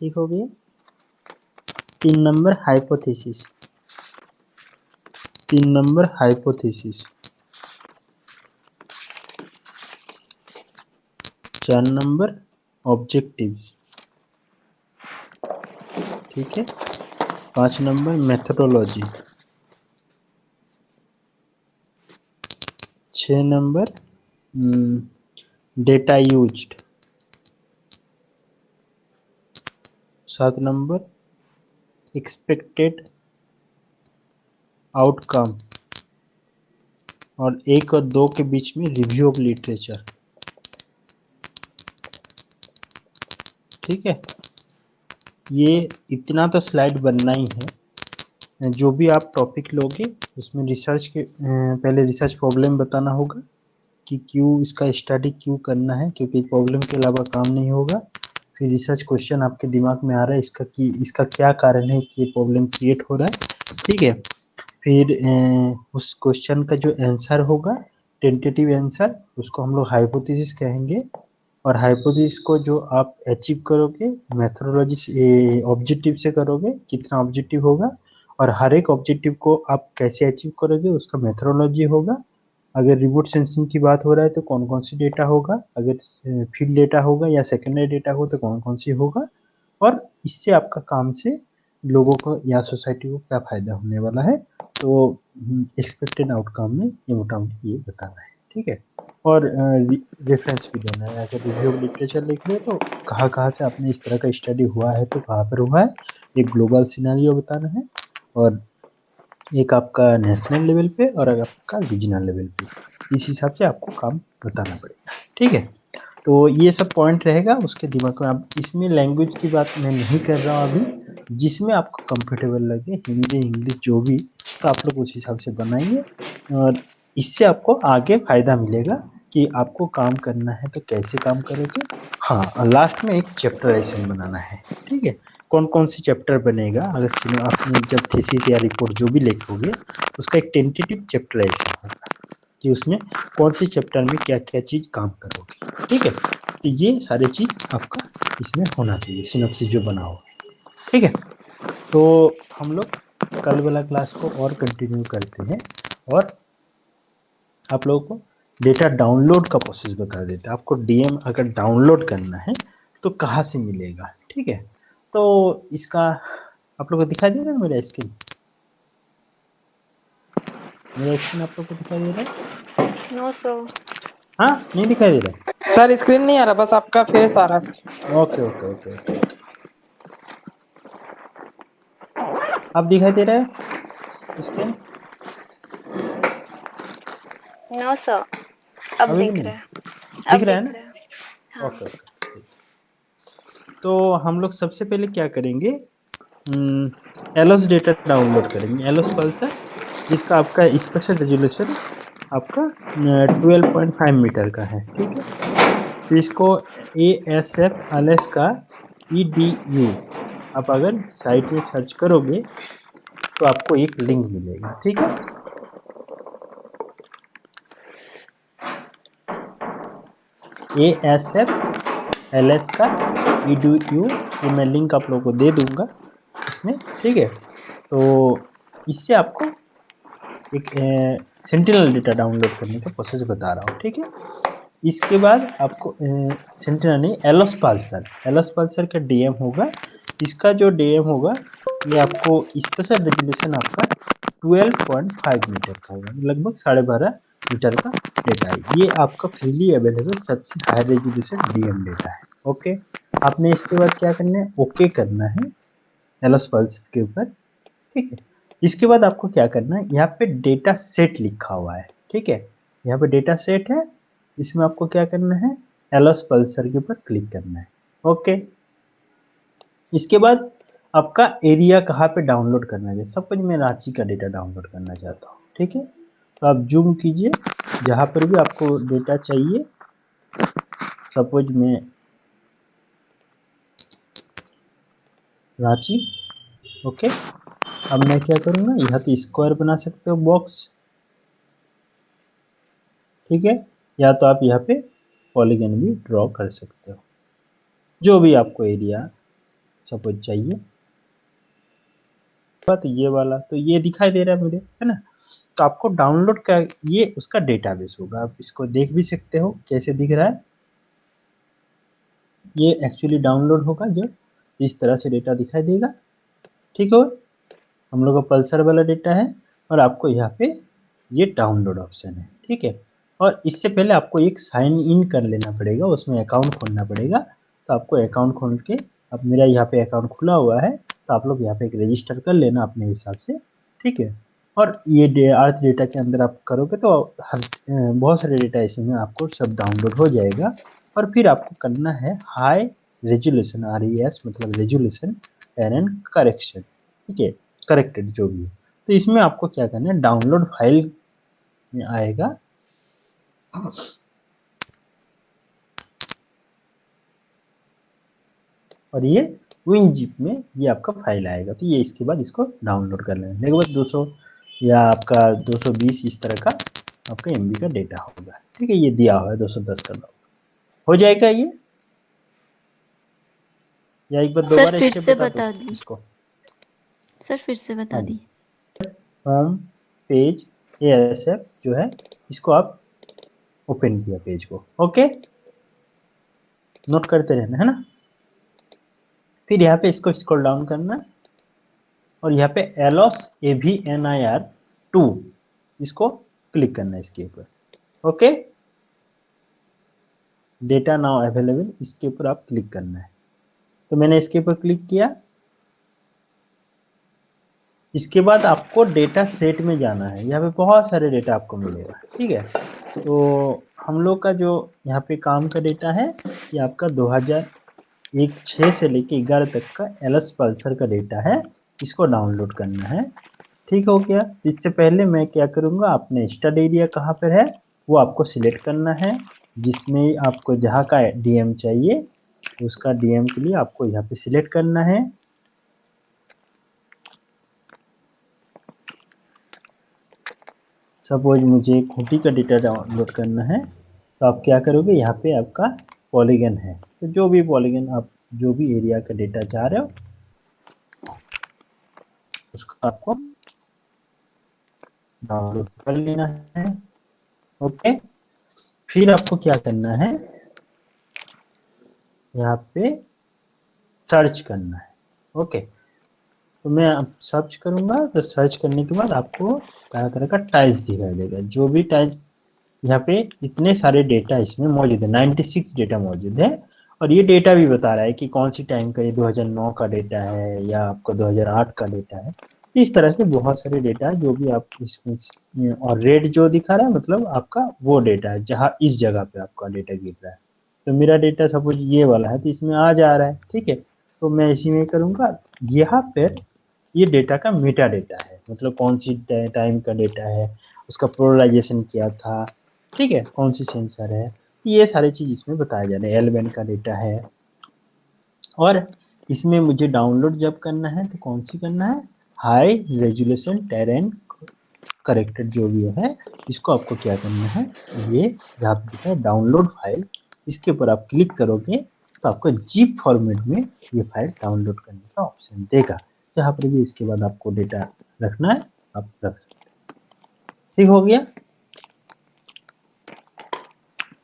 ठीक हो गया। 3 number hypothesis, 3 number hypothesis, 4 number objectives, ठीक है। 5 number methodology, 6 number data used, 7 number expected outcome, और 1 और 2 के बीच में रिव्यू ऑफ लिटरेचर, ठीक है। ये इतना तो स्लाइड बनना ही है। जो भी आप टॉपिक लोगे उसमें रिसर्च के पहले रिसर्च प्रॉब्लम बताना होगा कि क्यों इसका स्टडी क्यों करना है, क्योंकि प्रॉब्लम के अलावा काम नहीं होगा। फिर रिसर्च क्वेश्चन आपके दिमाग में आ रहा है इसका क्या कारण है कि ये प्रॉब्लम क्रिएट हो रहा है, ठीक है। फिर उस क्वेश्चन का जो आंसर होगा टेंटेटिव आंसर, उसको हम लोग हाइपोथेसिस कहेंगे। और हाइपोथेसिस को जो आप अचीव करोगे मेथोडोलॉजी से, ऑब्जेक्टिव से करोगे, कितना ऑब्जेक्टिव होगा, और हर एक ऑब्जेक्टिव को आप कैसे अचीव करोगे उसका मेथोडोलॉजी होगा। अगर रिमोट सेंसिंग की बात हो रहा है तो कौन कौन सी डेटा होगा, अगर फील्ड डेटा होगा या सेकेंडरी डेटा हो तो कौन कौन सी होगा, और इससे आपका काम से लोगों को या सोसाइटी को क्या फायदा होने वाला है। तो एक्सपेक्टेड आउटकम में ये मोटा मोटी ये बताना है, ठीक है। और रेफरेंस भी देना है। अगर रिव्यू ऑफ लिटरेचर लिख रहे हो तो कहाँ कहाँ से आपने इस तरह का स्टडी हुआ है तो कहाँ पर हुआ है, एक ग्लोबल सिनेरियो बताना है, और एक आपका नेशनल लेवल पे और आपका रीजनल लेवल पे। इस हिसाब से आपको काम बताना पड़ेगा, ठीक है। तो ये सब पॉइंट रहेगा उसके दिमाग में। आप इसमें लैंग्वेज की बात मैं नहीं कर रहा हूँ अभी, जिसमें आपको कंफर्टेबल लगे, हिंदी इंग्लिश जो भी, तो आप लोग उस हिसाब से बनाइए। और इससे आपको आगे फायदा मिलेगा कि आपको काम करना है तो कैसे काम करोगे। हाँ, और लास्ट में एक चैप्टराइजेशन बनाना है, ठीक है। कौन कौन सी चैप्टर बनेगा, अगर आपने जब थीसिस या रिपोर्ट जो भी लिखोगे उसका एक टेंटेटिव चैप्टराइजेशन होगा कि उसमें कौन से चैप्टर में क्या क्या चीज़ काम करोगे, ठीक है। तो ये सारी चीज़ आपका इसमें होना चाहिए सिनॉप्सिस जो बनाओगे, ठीक है। तो हम लोग कल वाला क्लास को और कंटिन्यू करते हैं, और आप लोगों को डेटा डाउनलोड का प्रोसेस बता देते हैं। आपको डीएम अगर डाउनलोड करना है तो कहाँ से मिलेगा, ठीक है। तो इसका आप लोग को दिखाई दे रहा है मेरा स्क्रीन, मेरा स्क्रीन आप लोग को दिखाई दे रहा है? No sir. हाँ, नहीं दिखाई दे रहा है सर स्क्रीन नहीं आ रहा, बस आपका फेस आ रहा है sir. Okay okay okay okay okay. अब दिखाई दे रहा है स्क्रीन? नो सर, अब अभी भी दिख नहीं रहा है, दिख अब रहा है दिख ना? रहा है। हाँ। ओके ओके, ठीक है। तो हम लोग सबसे पहले क्या करेंगे, एलोस डेटा डाउनलोड करेंगे, एलोस पल्सर, जिसका आपका स्पेशल रेजोल्यूशन आपका 12.5 मीटर का है, ठीक है। तो इसको ASF अलास्का EDU आप अगर साइट में सर्च करोगे तो आपको एक लिंक मिलेगा, ठीक है। ASF अलास्का EDU, ये मैं लिंक आप लोगों को दे दूंगा इसमें, ठीक है। तो इससे आपको एक सेंटिनल डेटा डाउनलोड करने का प्रोसेस बता रहा हूँ, ठीक है। इसके बाद आपको सेंटिनल नहीं, एलोस पल्सर, एलोस पल्सर का डीएम होगा। इसका जो डीएम होगा ये आपको स्पेशल रेजोल्यूशन आपका 12.5 मीटर का होगा, लगभग 12.5 मीटर का डेटा है। ये आपका फ्रीली अवेलेबल सबसे हाई रेजोल्यूशन डीएम डेटा है, ओके। आपने इसके बाद क्या करना है, ओके करना है एलोस पल्सर के ऊपर, ठीक है। इसके बाद आपको क्या करना है, यहाँ पे डेटा सेट लिखा हुआ है, ठीक है। यहाँ पे डेटा सेट है, इसमें आपको क्या करना है, एलोस पल्सर के ऊपर क्लिक करना है, ओके। इसके बाद आपका एरिया कहाँ पे डाउनलोड करना है, सपोज मैं रांची का डेटा डाउनलोड करना चाहता हूँ, ठीक है। तो आप जूम कीजिए जहाँ पर भी आपको डेटा चाहिए, सपोज मैं रांची, ओके। अब मैं क्या करूँगा, यहाँ पे स्क्वायर बना सकते हो बॉक्स, ठीक है, या तो आप यहाँ पे पॉलीगन भी ड्रॉ कर सकते हो, जो भी आपको एरिया सपोज चाहिए, तो ये वाला तो ये दिखाई दे रहा है मुझे, है ना। तो आपको डाउनलोड का ये उसका डेटाबेस होगा, आप इसको देख भी सकते हो कैसे दिख रहा है। ये एक्चुअली डाउनलोड होगा जब इस तरह से डेटा दिखाई देगा, ठीक हो। हम लोग का पल्सर वाला डेटा है और आपको यहाँ पे ये डाउनलोड ऑप्शन है, ठीक है। और इससे पहले आपको एक साइन इन कर लेना पड़ेगा, उसमें अकाउंट खोलना पड़ेगा। तो आपको अकाउंट खोल के, अब मेरा यहाँ पे अकाउंट खुला हुआ है, तो आप लोग यहाँ पे एक रजिस्टर कर लेना अपने हिसाब से, ठीक है। और ये अर्थ डेटा के अंदर आप करोगे तो हर बहुत सारे डेटा इसमें आपको सब डाउनलोड हो जाएगा। और फिर आपको करना है हाई रेजोल्यूशन, RES मतलब रेजोल्यूशन एंड करेक्शन, ठीक है, करेक्टेड जो भी है। तो इसमें आपको क्या करना है, डाउनलोड फाइल में आएगा, और ये WinZip में ये आपका फाइल आएगा। तो ये इसके बाद इसको डाउनलोड कर लेना, देखो 200 या आपका 220 इस तरह का आपका MB का डेटा होगा, ठीक है। ये दिया हुआ है 210 का हो जाएगा ये, या एक बार सर दोबारा फिर स्टेप से बता बता दो दी, इसको। सर फिर से बता हाँ, दी। होम पेज ASF जो है, इसको आप ओपन किया पेज को, ओके, नोट करते रहना, है ना। फिर यहाँ पे इसको स्क्रॉल डाउन करना और यहाँ पे एलोस AVNIR2 इसको क्लिक करना है इसके ऊपर, ओके। डेटा नाउ अवेलेबल इसके ऊपर आप क्लिक करना है। तो मैंने इसके ऊपर क्लिक किया। इसके बाद आपको डेटा सेट में जाना है, यहाँ पे बहुत सारे डेटा आपको मिलेगा, ठीक है। तो हम लोग का जो यहाँ पे काम का डेटा है, ये आपका 2006 से लेके 11 तक का एलएस पल्सर का डेटा है, इसको डाउनलोड करना है, ठीक हो गया। इससे पहले मैं क्या करूँगा, अपने स्टडी एरिया कहाँ पर है वो आपको सिलेक्ट करना है, जिसमें आपको जहाँ का DM चाहिए उसका DM के लिए आपको यहाँ पे सिलेक्ट करना है। सपोज मुझे खूंटी का डेटा डाउनलोड करना है, तो आप क्या करोगे, यहाँ पे आपका पॉलीगन है, तो जो भी पॉलीगन आप जो भी एरिया का डेटा चाह रहे हो उसको आपको डाउनलोड कर लेना है, ओके। फिर आपको क्या करना है, यहाँ पे सर्च करना है, ओके। तो मैं अब सर्च करूँगा, तो सर्च करने के बाद आपको तरह तरह का टाइल्स दिखाई देगा। जो भी टाइल्स यहाँ पे इतने सारे डेटा इसमें मौजूद है, 96 डेटा मौजूद है। और ये डेटा भी बता रहा है कि कौन सी टाइम का, ये 2009 का डेटा है या आपका 2008 का डेटा है। इस तरह से बहुत सारे डेटा है जो भी आप इसमें, और रेड जो दिखा रहा है मतलब आपका वो डेटा है जहाँ इस जगह पे आपका डेटा गिर रहा है। तो मेरा डेटा सपोज ये वाला है, तो इसमें आ जा रहा है, ठीक है। तो मैं इसी में करूँगा, यहाँ पर ये डेटा का मेटा डेटा है, मतलब कौन सी टाइम का डेटा है, उसका पोलराइजेशन क्या था, ठीक है, कौन सी सेंसर है, ये सारी चीज़ इसमें बताया जा रहा है। L-band का डेटा है। और इसमें मुझे डाउनलोड जब करना है तो कौन सी करना है, हाई रेजोल्यूशन टेरेन करेक्टेड जो भी है, इसको आपको क्या करना है, ये जहाँ पे लिखा है डाउनलोड फाइल, इसके ऊपर आप क्लिक करोगे तो आपको जिप फॉर्मेट में ये फाइल डाउनलोड करने का ऑप्शन देगा। जहाँ पर भी इसके बाद आपको डेटा रखना है आप रख सकते हैं, ठीक हो गया,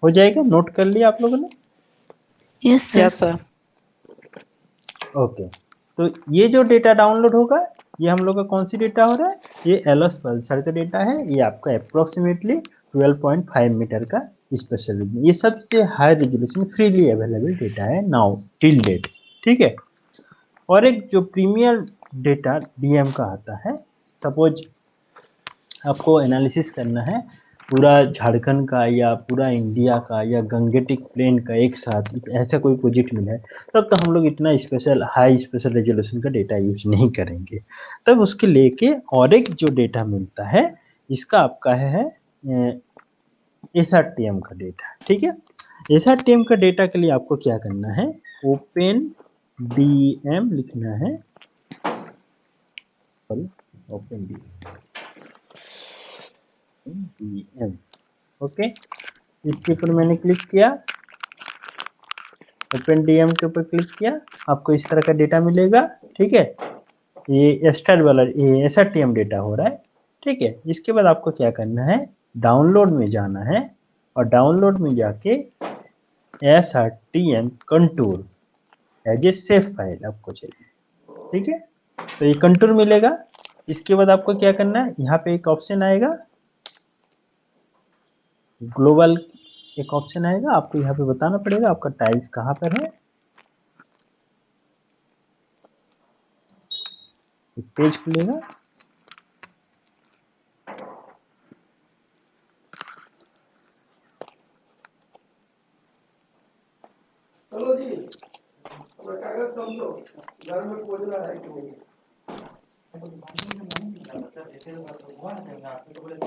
हो जाएगा। नोट कर लिया आप लोगों ने? Yes sir. Yes sir. Okay, तो ये जो डेटा डाउनलोड होगा ये हम लोग का कौन सी डेटा हो रहा है, ये एलोस पल्सर का डेटा है। ये आपका अप्रोक्सीमेटली 12.5 मीटर का स्पेशल, ये सबसे high resolution freely available data है नाउ टिल डेट, ठीक है। और एक जो प्रीमियर डेटा DM का आता है, सपोज आपको एनालिसिस करना है पूरा झारखंड का या पूरा इंडिया का या गंगेटिक प्लेन का एक साथ, ऐसा कोई प्रोजेक्ट मिला है, तब तो हम लोग इतना स्पेशल हाई स्पेशल रेजोल्यूशन का डेटा यूज नहीं करेंगे। तब उसके लेके और एक जो डेटा मिलता है, इसका आपका है SRTM का डेटा, ठीक है। SRTM का डेटा के लिए आपको क्या करना है, ओपन DM लिखना है, ओपन DM, ओके। इसके ऊपर मैंने क्लिक किया ओपन डीएम के ऊपर क्लिक किया, आपको इस तरह का डेटा मिलेगा। ठीक है, ये एस्टर वाला ये SRTM डेटा हो रहा है। ठीक है, इसके बाद आपको क्या करना है, डाउनलोड में जाना है और डाउनलोड में जाके SRTM contour as a shape file आपको चाहिए। ठीक है, तो ये कंटूर मिलेगा। इसके बाद आपको क्या करना है, यहाँ पे एक ऑप्शन आएगा ग्लोबल, एक ऑप्शन आएगा, आपको यहाँ पे बताना पड़ेगा आपका टाइल्स कहाँ पर है। एक पेज खुलेगा, चलो जी, मैं कागज समझो, घर में खोजना है कि नहीं।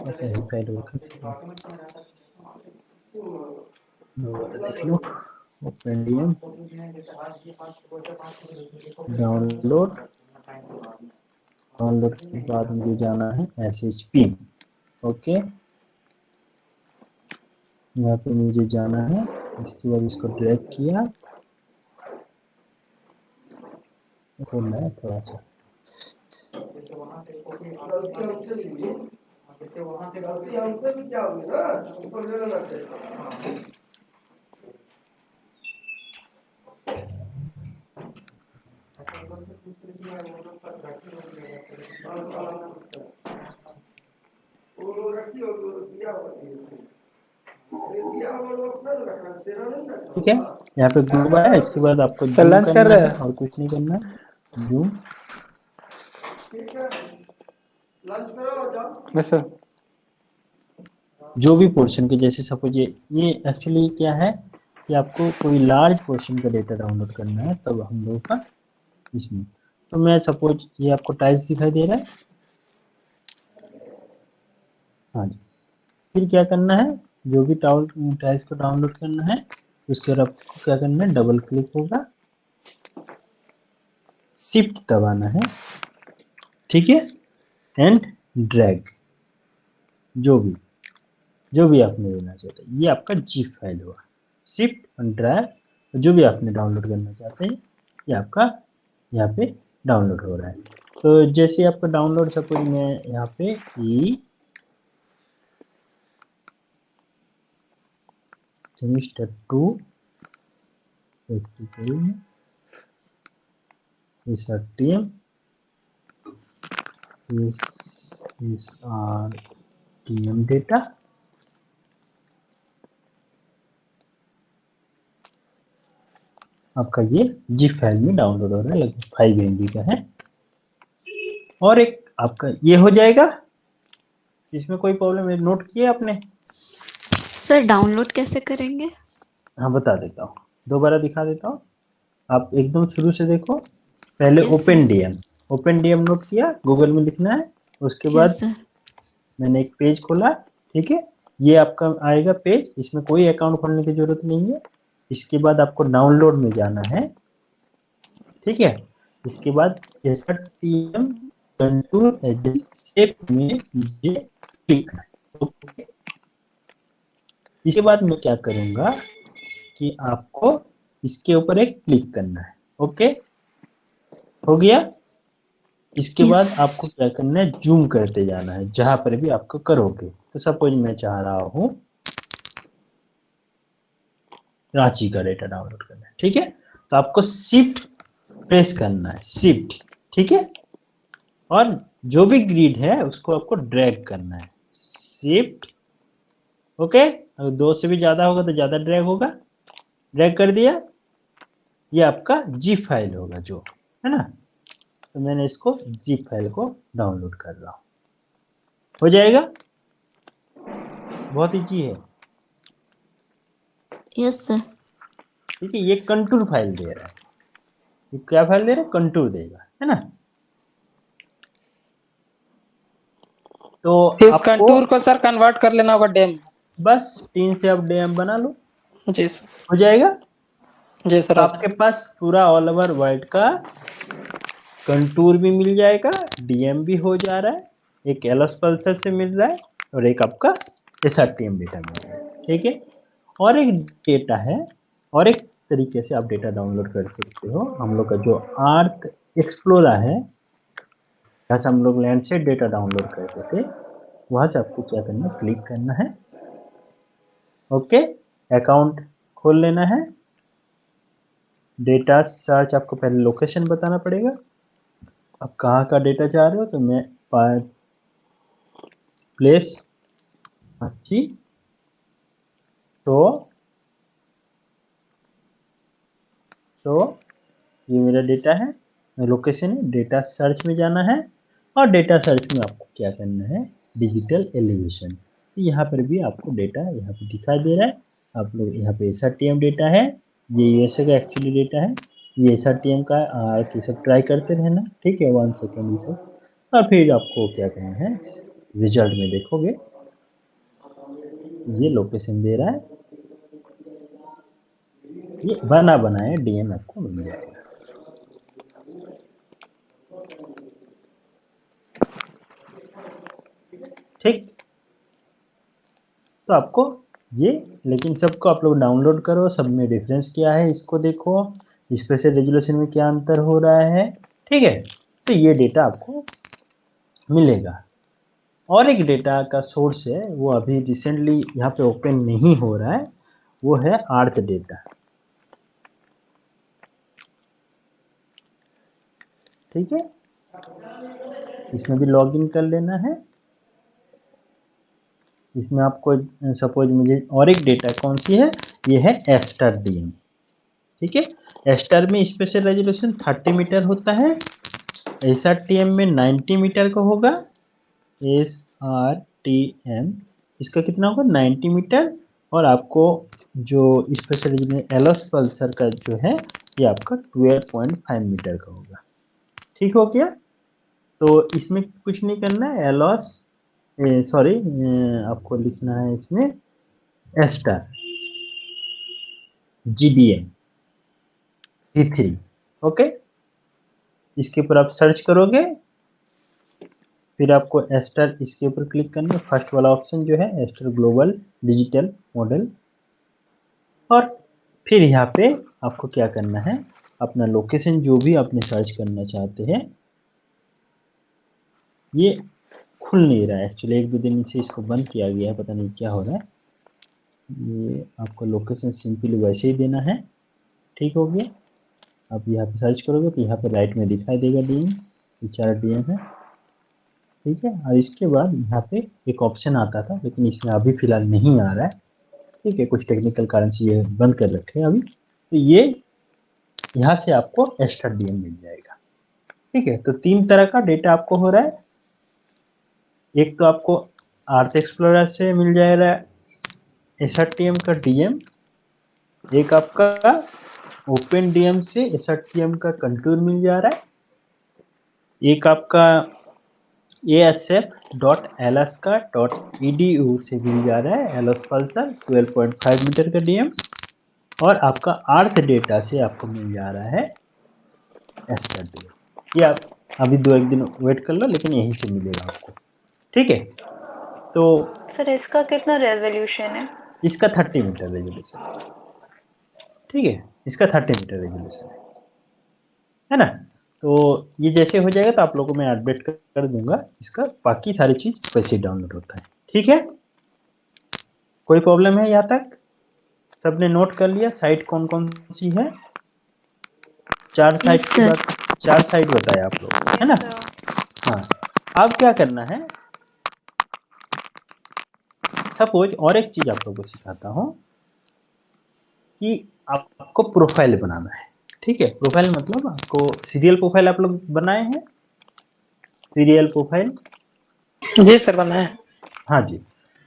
अच्छा ये पहले देख लो। ओपन डीएम डाउनलोड, डाउनलोड के बाद मुझे जाना है SHP। ओके, यहाँ पे मुझे जाना है, इसके बाद इसको ड्रैग किया, खोलना है थोड़ा सा। गलती हमसे भी क्या होगी ना, हमको ले लेना चाहिए। वो रखी होगी, वो दिया होगी, दिया होगा वो अपना रखना, तेरा नहीं रखना। ठीक है, यहाँ पे ग्रुप आया, इसके बाद आपको सर, जूम लंच कर करना रहे है हैं? और कुछ नहीं करना है, जूम। ठीक है, लंच करो जाओ। बस सर। जो भी पोर्शन के, जैसे सपोज ये एक्चुअली क्या है कि आपको कोई लार्ज पोर्शन का डेटा डाउनलोड करना है तब हम लोगों का इसमें। तो मैं सपोज ये आपको टाइल्स दिखाई दे रहा है, हाँ जी। फिर क्या करना है, जो भी टाइल्स को डाउनलोड करना है उसके बाद आपको क्या करना है, डबल क्लिक होगा, शिफ्ट दबाना है। ठीक है, एंड ड्रैग, जो भी आपने लेना चाहते हैं, ये आपका जीप फाइल होगा। शिफ्ट और ड्रैग, जो भी आपने डाउनलोड करना चाहते हैं ये आपका यहाँ पे डाउनलोड हो रहा है। तो जैसे आपका डाउनलोड, सपोज मैं यहाँ पे सेमेस्टर 2 SRTM डेटा, आपका ये जिप फाइल में डाउनलोड हो रहा है, लगभग 5 MB का है। और एक आपका ये हो जाएगा, इसमें कोई प्रॉब्लम है, नोट किया आपने? सर डाउनलोड कैसे करेंगे? हाँ बता देता हूँ, दोबारा दिखा देता हूँ। आप एकदम शुरू से देखो, पहले Yes, ओपन डीएम नोट किया, गूगल में लिखना है। उसके यस बाद सर। मैंने एक पेज खोला। ठीक है, ये आपका आएगा पेज, इसमें कोई अकाउंट खोलने की जरूरत नहीं है। इसके बाद आपको डाउनलोड में जाना है। ठीक है, इसके बाद SRTM कंटूर एडजेसेट में मुझे क्लिक है। ओके, इसके बाद मैं क्या करूंगा कि आपको इसके ऊपर एक क्लिक करना है। ओके, हो गया। इसके Yes. बाद आपको क्या करना है, जूम करते जाना है जहां पर भी आपको करोगे। तो सपोज मैं चाह रहा हूं रांची का डेटा डाउनलोड करना है। ठीक है, तो आपको शिफ्ट प्रेस करना है, शिफ्ट। ठीक है, और जो भी ग्रिड है उसको आपको ड्रैग करना है, शिफ्ट। ओके, अगर 2 से भी ज्यादा होगा तो ज्यादा ड्रैग होगा। ड्रैग कर दिया, ये आपका जीप फाइल होगा जो है ना। तो मैंने इसको जीप फाइल को डाउनलोड कर रहा हूँ, हो जाएगा। बहुत इजी है। Yes sir. ठीक है, ये कंटूर फाइल दे रहा है, ये क्या फाइल दे रहा है, कंटूर देगा, है ना। तो इस आपको कंटूर को सर कन्वर्ट कर लेना होगा डैम। बस 3 से आप डैम बना लो, जी हो जाएगा। जी सर। तो आपके पास पूरा ऑल ओवर वर्ल्ड का कंटूर भी मिल जाएगा, डीएम भी हो जा रहा है, एक एलएस पल्सर से मिल रहा है और एक आपका SRTM डेटा मिल रहा है। ठीक है, और एक डेटा है, और एक तरीके से आप डेटा डाउनलोड कर सकते हो। हम लोग का जो अर्थ एक्सप्लोरर है, जहाँ से हम लोग लैंड से डेटा डाउनलोड करते थे, वहाँ से आपको क्या करना है, क्लिक करना है। ओके, अकाउंट खोल लेना है। डेटा सर्च, आपको पहले लोकेशन बताना पड़ेगा, आप कहाँ का डेटा चाह रहे हो। तो मैं प्लेस अच्छी, तो ये मेरा डेटा है, लोकेशन है। डेटा सर्च में जाना है और डेटा सर्च में आपको क्या करना है, डिजिटल एलिवेशन। तो यहाँ पर भी आपको डेटा यहाँ पे दिखाई दे रहा है। आप लोग यहाँ पे SRTM डेटा है, ये USA का एक्चुअली डेटा है, ये SRTM का ये सब ट्राई करते रहना, ठीक है। 1 सेकेंड ये सब, और फिर आपको क्या करना है, रिजल्ट में देखोगे ये लोकेशन दे रहा है, ये बना बनाया DM आपको मिल जाएगा। ठीक, तो आपको ये, लेकिन सबको आप लोग डाउनलोड करो, सब में डिफरेंस क्या है इसको देखो, स्पेशल रेजोल्यूशन में क्या अंतर हो रहा है, ठीक है। तो ये डेटा आपको मिलेगा। और एक डेटा का सोर्स है, वो अभी रिसेंटली यहाँ पे ओपन नहीं हो रहा है, वो है अर्थ डेटा, ठीक है। इसमें भी लॉगिन कर लेना है। इसमें आपको सपोज मुझे और एक डेटा कौन सी है, ये है एस्टर DM, ठीक है। एस्टर में स्पेशल रेजोल्यूशन 30 मीटर होता है, SRTM में 90 मीटर का होगा। SRTM इसका कितना होगा, 90 मीटर। और आपको जो स्पेशल रेजोल्यूशन एलोस पल्सर का जो है, ये आपका 12.5 मीटर का होगा, ठीक हो गया। तो इसमें कुछ नहीं करना है, एलोस सॉरी आपको लिखना है इसमें एस्टर GDM V3, ओके। इसके ऊपर आप सर्च करोगे, फिर आपको एस्टर इसके ऊपर क्लिक करना है, फर्स्ट वाला ऑप्शन जो है एस्टर ग्लोबल डिजिटल मॉडल। और फिर यहाँ पे आपको क्या करना है, अपना लोकेशन जो भी आपने सर्च करना चाहते हैं, ये खुल नहीं रहा है एक्चुअली, 1-2 दिन से इसको बंद किया गया है, पता नहीं क्या हो रहा है। ये आपको लोकेशन सिंपली वैसे ही देना है, ठीक हो गया। आप यहाँ पे सर्च करोगे तो यहाँ पे राइट में दिखाई देगा DM, ये 4 DM है, ठीक है। और इसके बाद यहाँ पे एक ऑप्शन आता था, लेकिन इसमें अभी फिलहाल नहीं आ रहा है, ठीक है, कुछ टेक्निकल कारण से ये बंद कर रखे हैं अभी। तो ये यहाँ से आपको एक्स्ट्रा DM मिल जाएगा, ठीक है। तो 3 तरह का डेटा आपको हो रहा है। एक तो आपको अर्थ एक्सप्लोरर से मिल जाएगा SRTM का DM, एक आपका ओपन DM से SRTM का कंटूर मिल जा रहा है, एक आपका ASF.alaska.edu से मिल जा रहा है एलोस पल्सर 12.5 मीटर का DM, और आपका अर्थ डेटा से आपको मिल जा रहा है एस्टर DM। ये आप अभी 2-1 दिन वेट कर लो, लेकिन यहीं से मिलेगा आपको, ठीक है। तो सर इसका कितना रेजोल्यूशन है? इसका 30 मीटर रेजोल्यूशन, ठीक है, इसका 30 मीटर रेजोल्यूशन है ना। तो ये जैसे हो जाएगा तो आप लोगों को मैं अपडेट कर दूंगा इसका, बाकी सारी चीज वैसे डाउनलोड होता है, ठीक है। कोई प्रॉब्लम है यहाँ तक? सबने नोट कर लिया साइट कौन कौन सी है? 4 साइट की बात, 4 साइट बताया आप लोग, है ना। हाँ, अब क्या करना है, सपोज और एक चीज आप लोगों को सिखाता हूँ कि आपको प्रोफाइल बनाना है, ठीक है। प्रोफाइल मतलब आपको सीरियल प्रोफाइल आप लोग बनाए हैं, सीरियल प्रोफाइल? जी सर बना है। हाँ जी।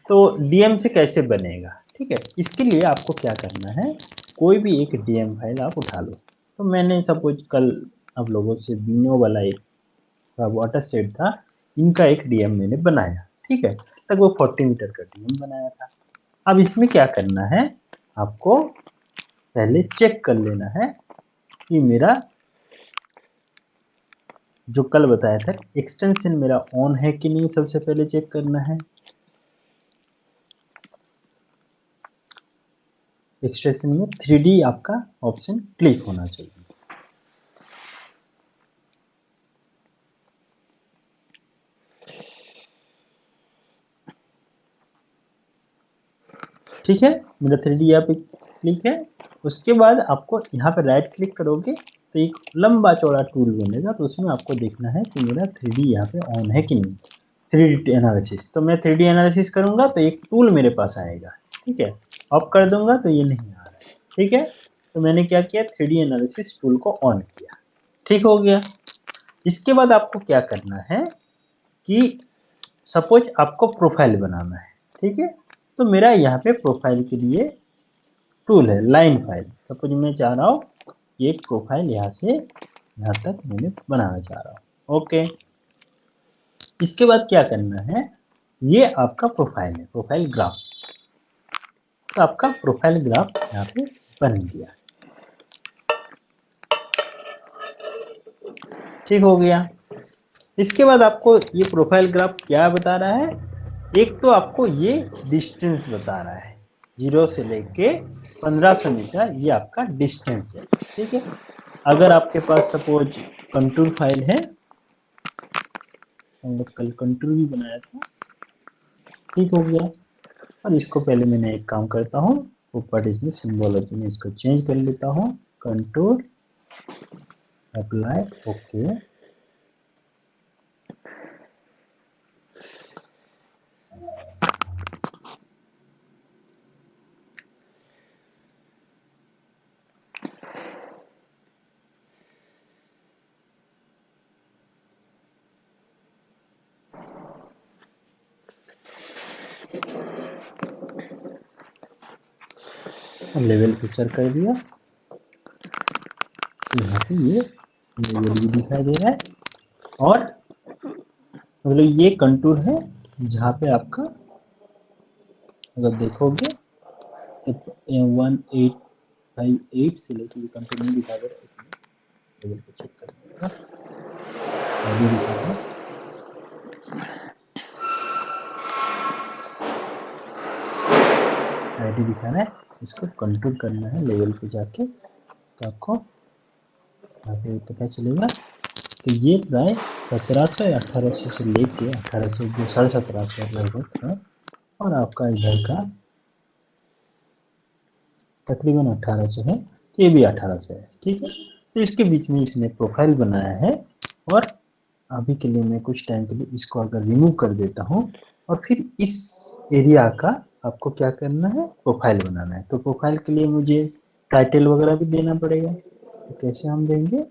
तो DM से कैसे बनेगा, ठीक है। इसके लिए आपको क्या करना है, कोई भी एक DM फाइल आप उठा लो। तो मैंने सपोज कल आप लोगों से बिनो वाला एक वाटर सेट था, इनका एक DM मैंने बनाया, ठीक है। लगभग 40 मीटर का DM बनाया था। अब इसमें क्या करना है, आपको पहले चेक कर लेना है कि मेरा जो कल बताया था एक्सटेंशन मेरा ऑन है कि नहीं, सबसे पहले चेक करना है। एक्सटेंशन में 3D आपका ऑप्शन क्लिक होना चाहिए। ठीक है, मेरा 3D यहाँ पे क्लिक है। उसके बाद आपको यहाँ पे राइट क्लिक करोगे तो एक लंबा चौड़ा टूल बनेगा, तो उसमें आपको देखना है कि मेरा 3D यहाँ पे ऑन है कि नहीं। 3D एनालिसिस, तो मैं 3D एनालिसिस करूँगा तो एक टूल मेरे पास आएगा। ठीक है, ऑफ कर दूंगा तो ये नहीं आ रहा है। ठीक है, तो मैंने क्या किया, 3D एनालिसिस टूल को ऑन किया। ठीक हो गया। इसके बाद आपको क्या करना है कि सपोज आपको प्रोफाइल बनाना है। ठीक है, तो मेरा यहाँ पे प्रोफाइल के लिए टूल है लाइन फाइल। सपोज मैं चाह रहा हूँ कि एक प्रोफाइल यहाँ से यहाँ तक मैंने बनाना चाह रहा हूँ। ओके, इसके बाद क्या करना है, ये आपका प्रोफाइल है, प्रोफाइल ग्राफ। तो आपका प्रोफाइल ग्राफ यहाँ पे बन गया। ठीक हो गया। इसके बाद आपको ये प्रोफाइल ग्राफ क्या बता रहा है, एक तो आपको ये डिस्टेंस बता रहा है, 0 से लेके 1500 मीटर ये आपका डिस्टेंस है। ठीक है, अगर आपके पास सपोज कंटूर फाइल है, हम लोग कल कंटूर भी बनाया था। ठीक हो गया। और इसको पहले मैंने एक काम करता हूँ, प्रॉपर्टीज में सिंबोलॉजी में इसको चेंज कर लेता हूँ, contour apply, okay. Level picture कर दिया, यहाँ पे ये लेवल भी दिखाई दे रहा है। और मतलब ये कंटूर है जहाँ पे आपका अगर देखोगे तो 1858 से लेके ये कंटूर नहीं दिखा दे रहा है। लेवल को चेक कर देगा, अभी दिखा रहा है। आईडी दिखा रहा है, इसको कंट्रोल करना है लेवल पे जाके, तो आपको यहाँ पे पता चलेगा। तो ये प्राय 1700 या 1800 से लेके 1800 जो 1750 लगभग है, और आपका इधर का तकरीबन 1800 है, तो ये भी 1800 है। ठीक है, तो इसके बीच में इसने प्रोफाइल बनाया है। और अभी के लिए मैं कुछ टाइम के लिए इसको अगर रिमूव कर देता हूँ, और फिर इस एरिया का आपको क्या करना है, प्रोफाइल बनाना है। तो प्रोफाइल के लिए मुझे टाइटल वगैरह भी देना पड़ेगा, तो कैसे हम देंगे,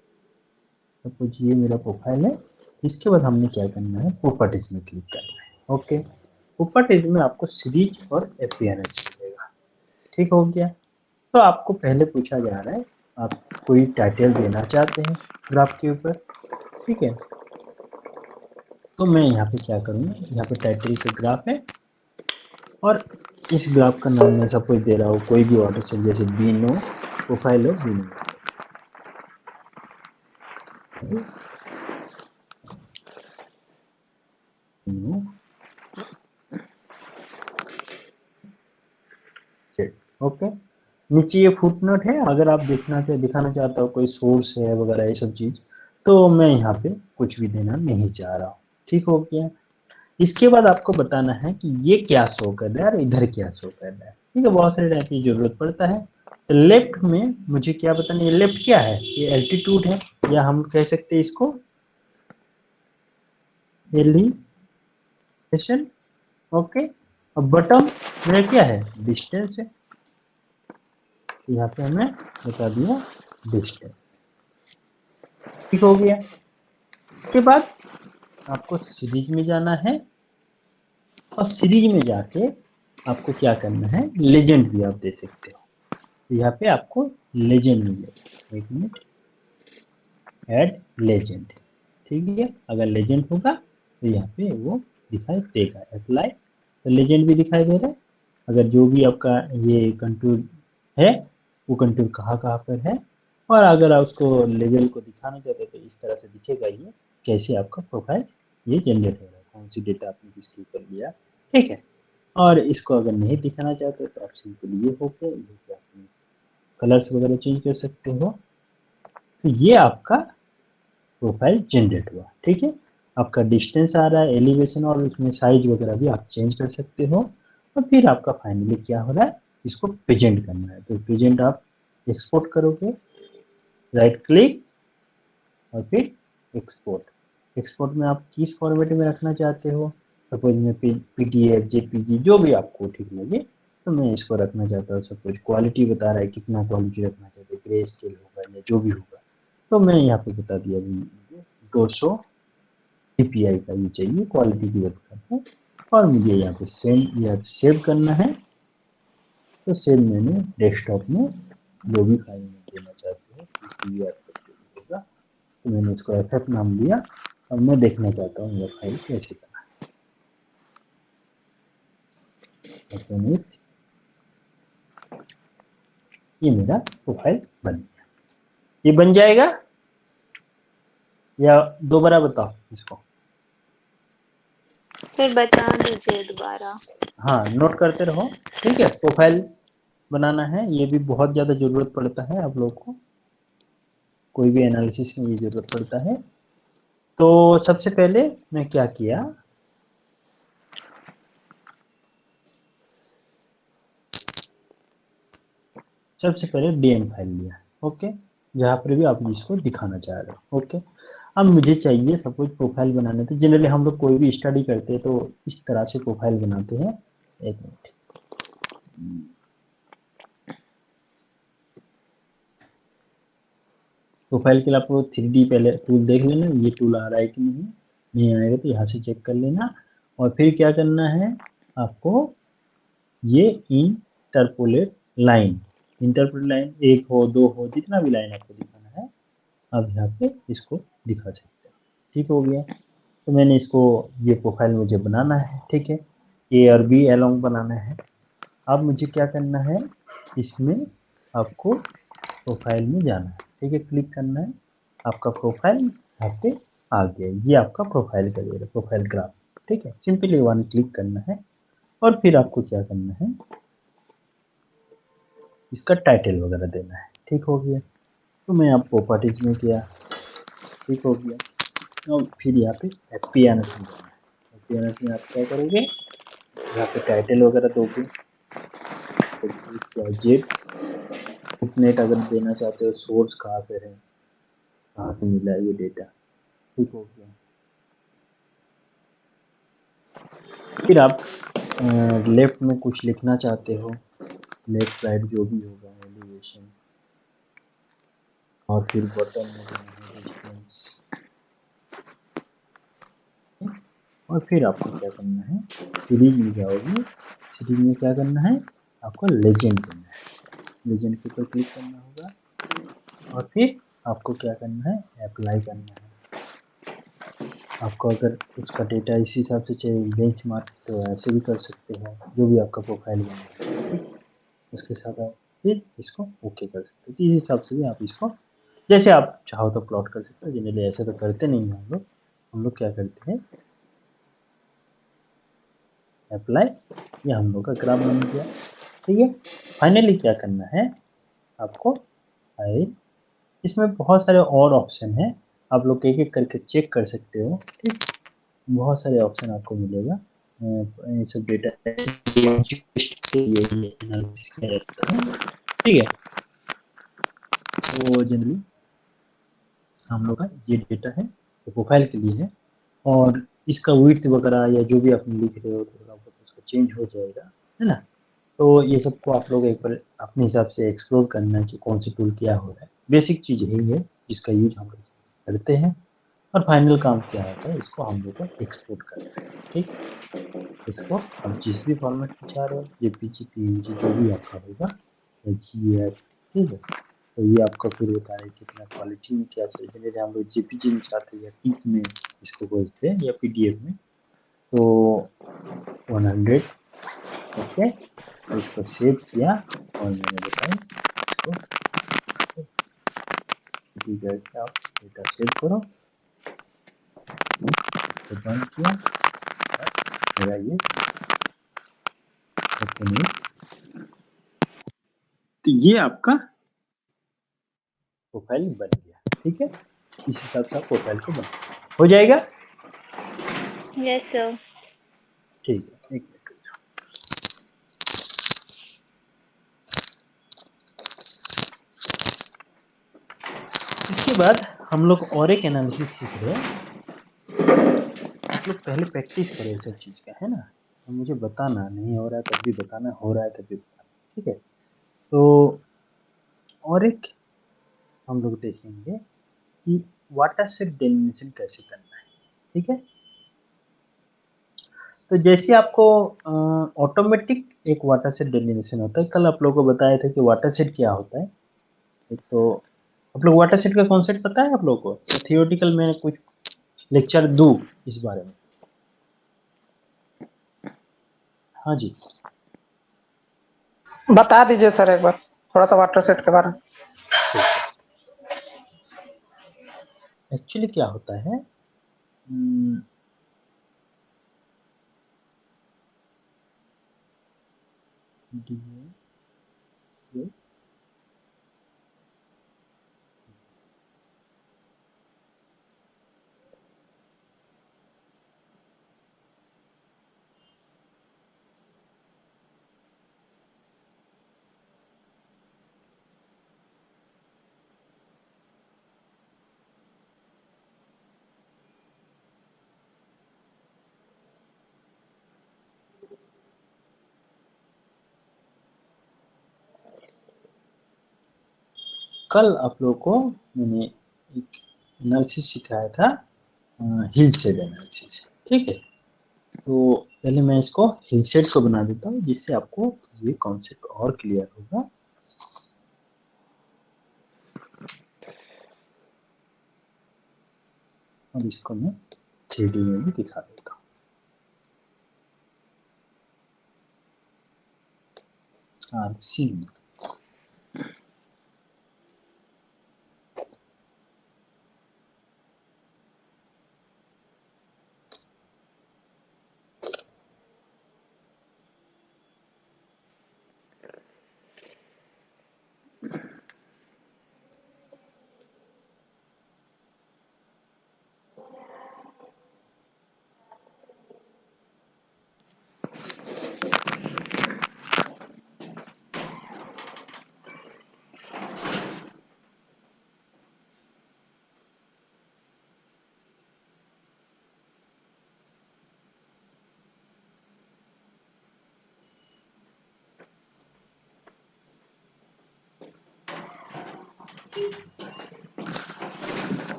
सपोज ये मेरा प्रोफाइल है। इसके बाद हमने क्या करना है, प्रॉपर्टीज में क्लिक करना है। ओके, प्रॉपर्टीज में आपको सीरीज और अपीयरेंस मिलेगा। ठीक हो गया। तो आपको पहले पूछा जा रहा है, आप कोई टाइटल देना चाहते हैं ग्राफ के ऊपर। ठीक है, तो मैं यहाँ पे क्या करूँगा, यहाँ पे टाइटल के ग्राफ है, और इस ग्राफ का नाम मैं सपोज दे रहा हूँ कोई भी ऑर्डर से, जैसे बीनो प्रोफाइल है, बीनो। ओके, नीचे ये फुटनोट है, अगर आप दिखाना चाहता हो कोई सोर्स है वगैरह ये सब चीज, तो मैं यहाँ पे कुछ भी देना नहीं चाह रहा हूँ। ठीक हो गया। इसके बाद आपको बताना है कि ये क्या शो कर रहा है और इधर क्या शो कर रहा है। ठीक है, बहुत सारे टाइप की जरूरत पड़ता है। तो लेफ्ट में मुझे क्या बताना है, ये लेफ्ट क्या है, ये एल्टीट्यूड है, या हम कह सकते हैं इसको एलिवेशन। ओके, और बटम मेरा क्या है, डिस्टेंस है, यहाँ पे हमने बता दिया डिस्टेंस। ठीक हो गया। इसके बाद आपको सीरीज में जाना है, और सीरीज में जाके आपको क्या करना है, लेजेंड भी आप दे सकते हो। तो यहाँ पे आपको लेजेंड मिलेगा, एक मिनट, ऐड लेजेंड। ठीक है, अगर लेजेंड होगा तो यहाँ पे वो दिखाई देगा, अप्लाई, तो लेजेंड भी दिखाई दे रहा है। अगर जो भी आपका ये कंटूर है वो कंटूर कहाँ कहाँ पर है, और अगर आप उसको लेवल को दिखाना चाहते हैं तो इस तरह से दिखेगा ये, कैसे आपका प्रोफाइल ये जनरेट हो रहा है, कौन सी डेटा आपने किसके ऊपर लिया। ठीक है, और इसको अगर नहीं दिखाना चाहते तो आप सिंपली ये होके अपने कलर्स वगैरह चेंज कर सकते हो। तो ये आपका प्रोफाइल जनरेट हुआ, ठीक है। आपका डिस्टेंस आ रहा है, एलिवेशन, और उसमें साइज वगैरह भी आप चेंज कर सकते हो। और फिर आपका फाइनली क्या हो रहा है, इसको प्रेजेंट करना है। तो प्रेजेंट आप एक्सपोर्ट करोगे, राइट क्लिक और फिर एक्सपोर्ट। एक्सपोर्ट में आप किस फॉर्मेट में रखना चाहते हो, सपोज में पीडीएफ, जेपीजी, जो भी आपको ठीक लगे। तो मैं इसको रखना चाहता हूँ, सपोज क्वालिटी बता रहा है कितना क्वालिटी रखना चाहते हैं, ग्रे स्केल होगा या जो भी होगा। तो मैं यहाँ पे बता दिया मुझे 200 DPI का ये चाहिए, क्वालिटी की बात करते हैं। और मुझे यहाँ पे सेव करना है। तो सेव मैंने डेस्कटॉप में जो भी फाइल में देना चाहते हो, ये आपका सेव होगा। तो मैंने इसको FF नाम दिया और मैं देखना चाहता हूँ ये फाइल कैसे करना है। ये मेरा प्रोफाइल बन गया। ये बन जाएगा या दोबारा बताओ इसको? फिर बता दीजिए दोबारा। हाँ, नोट करते रहो, ठीक है। प्रोफाइल बनाना है, ये भी बहुत ज़्यादा ज़रूरत पड़ता है आप लोग को, कोई भी एनालिसिस में ये ज़रूरत पड़ता है। तो सबसे पहले मैं क्या किया, सबसे पहले डीएम फाइल लिया, ओके, जहाँ पर भी आप इसको दिखाना चाह रहे हो, ओके। अब मुझे चाहिए, सपोज प्रोफाइल बनाने, तो जनरली हम लोग कोई भी स्टडी करते हैं तो इस तरह से प्रोफाइल बनाते हैं। एक मिनट, प्रोफाइल के लिए आपको 3D पहले टूल देख लेना, ये टूल आ रहा है कि नहीं, नहीं आएगा तो यहाँ से चेक कर लेना। और फिर क्या करना है आपको, ये इंटरपोलेट लाइन, इंटरपोलेट लाइन 1 हो 2 हो, जितना भी लाइन आपको दिखाना है आप यहाँ पे इसको दिखा सकते हो, ठीक हो गया। तो मैंने इसको, ये प्रोफाइल मुझे बनाना है, ठीक है, A और B अलोंग बनाना है। अब मुझे क्या करना है, इसमें आपको प्रोफाइल में जाना है, ठीक है, क्लिक करना है। आपका प्रोफाइल यहाँ पे आ गया, ये आपका प्रोफाइल का ये प्रोफाइल ग्राफ, ठीक है। सिंपली वन क्लिक करना है और फिर आपको क्या करना है, इसका टाइटल वगैरह देना है, ठीक हो गया। तो मैं आप प्रॉपर्टीज में किया, ठीक हो गया। और फिर यहाँ पे एपीएनएस में जाना है। एपीएनएस में आप क्या करोगे, यहाँ पे टाइटल वगैरह दोगे, जेड नेट अगर देना चाहते हो, सोर्स कहाँ पे है, कहाँ से मिला है ये डेटा, ठीक हो गया। फिर आप लेफ्ट में कुछ लिखना चाहते हो, लेफ्ट राइट जो भी होगा, एलिवेशन, और फिर बटन में देना है डिस्टेंस। और फिर आपको क्या करना है, सीरीज में जाओगे, सीरीज में क्या करना है, आपको लेजेंड देना है, लेजेंड के ऊपर क्लिक करना होगा। और फिर आपको क्या करना है, अप्लाई करना है। आपको अगर उसका डेटा इस हिसाब से चाहिए बेंचमार्क, तो ऐसे भी कर सकते हो, जो भी आपका प्रोफाइल बना है, ठीक। उसके साथ आप फिर इसको ओके कर सकते हो। तो इस हिसाब से भी आप इसको जैसे आप चाहो तो प्लॉट कर सकते हो। जनरली ऐसे तो करते नहीं हैं हम लोग क्या करते हैं, अप्लाई, ये हम लोग का ग्राफ बन गया, ठीक है। फाइनली क्या करना है आपको, फाइल, इसमें बहुत सारे और ऑप्शन हैं, आप लोग एक एक करके चेक कर सकते हो, ठीक। बहुत सारे ऑप्शन आपको मिलेगा, ये सब डेटा ठीक है। तो जनरली हम लोग का ये डेटा है, तो प्रोफाइल के लिए है। और इसका विड्थ वगैरह या जो भी आप लिख रहे हो थोड़ा बहुत उसका चेंज हो जाएगा, है ना। तो ये सबको आप लोग एक बार अपने हिसाब से एक्सप्लोर करना कि कौन सी टूल क्या हो रहा है। बेसिक चीज़ यही है जिसका यूज हम लोग करते हैं। और फाइनल काम क्या होता है, इसको हम लोग को एक्सपोर्ट करना है, ठीक। इसको आप जिस भी फॉर्मेट में चाह रहे हो, जेपीजी, पीएनजी, जो भी आपका होगा, जीएफ, ठीक है। तो ये आपका फिर होता है कितना क्वालिटी में क्या चाहिए। जैसे हम लोग जेपीजी में चाहते हैं या टिक में इसको खोजते हैं या पीडीएफ में, तो 100, ओके। तो इसको सेव किया और मैंने बताया इसको करके आप डेटा सेव करो, तो बंद किया, मेरा ये तो ये आपका प्रोफाइल बन गया। ठीक है, इस हिसाब से आप प्रोफाइल को बना हो जाएगा। Yes sir. ठीक है, एक मिनट। इसके बाद हम लोग और एक एनालिसिस सीख रहे हैं। आप लोग पहले प्रैक्टिस करें सब चीज़ का, है ना। तो मुझे बताना, नहीं हो रहा है तब भी बताना, हो रहा है तब भी बताना। ठीक है, तो और एक हम लोग देखेंगे कि वाटरशेड डेलिनेशन कैसे करना है। ठीक है, तो जैसे आपको ऑटोमेटिक एक वाटरशेड डेलिनेशन होता है। कल आप लोगों को बताया था कि वाटरशेड क्या होता है। एक तो आप लोग वाटरशेड का कॉन्सेप्ट पता है आप लोगों को, तो थियोरेटिकल में कुछ लेक्चर दूं इस बारे में। हाँ जी, बता दीजिए सर एक बार थोड़ा सा वाटर सेट के बारे में। ठीक है। एक्चुअली क्या होता है, कल आप लोगों को मैंने एक एनालिसिस सिखाया था, हिल शेड एनालिसिस। ठीक है, तो पहले मैं इसको हिल शेड को बना देता हूँ जिससे आपको ये कॉन्सेप्ट और क्लियर होगा। और इसको मैं 3D में भी दिखा देता हूँ। सीन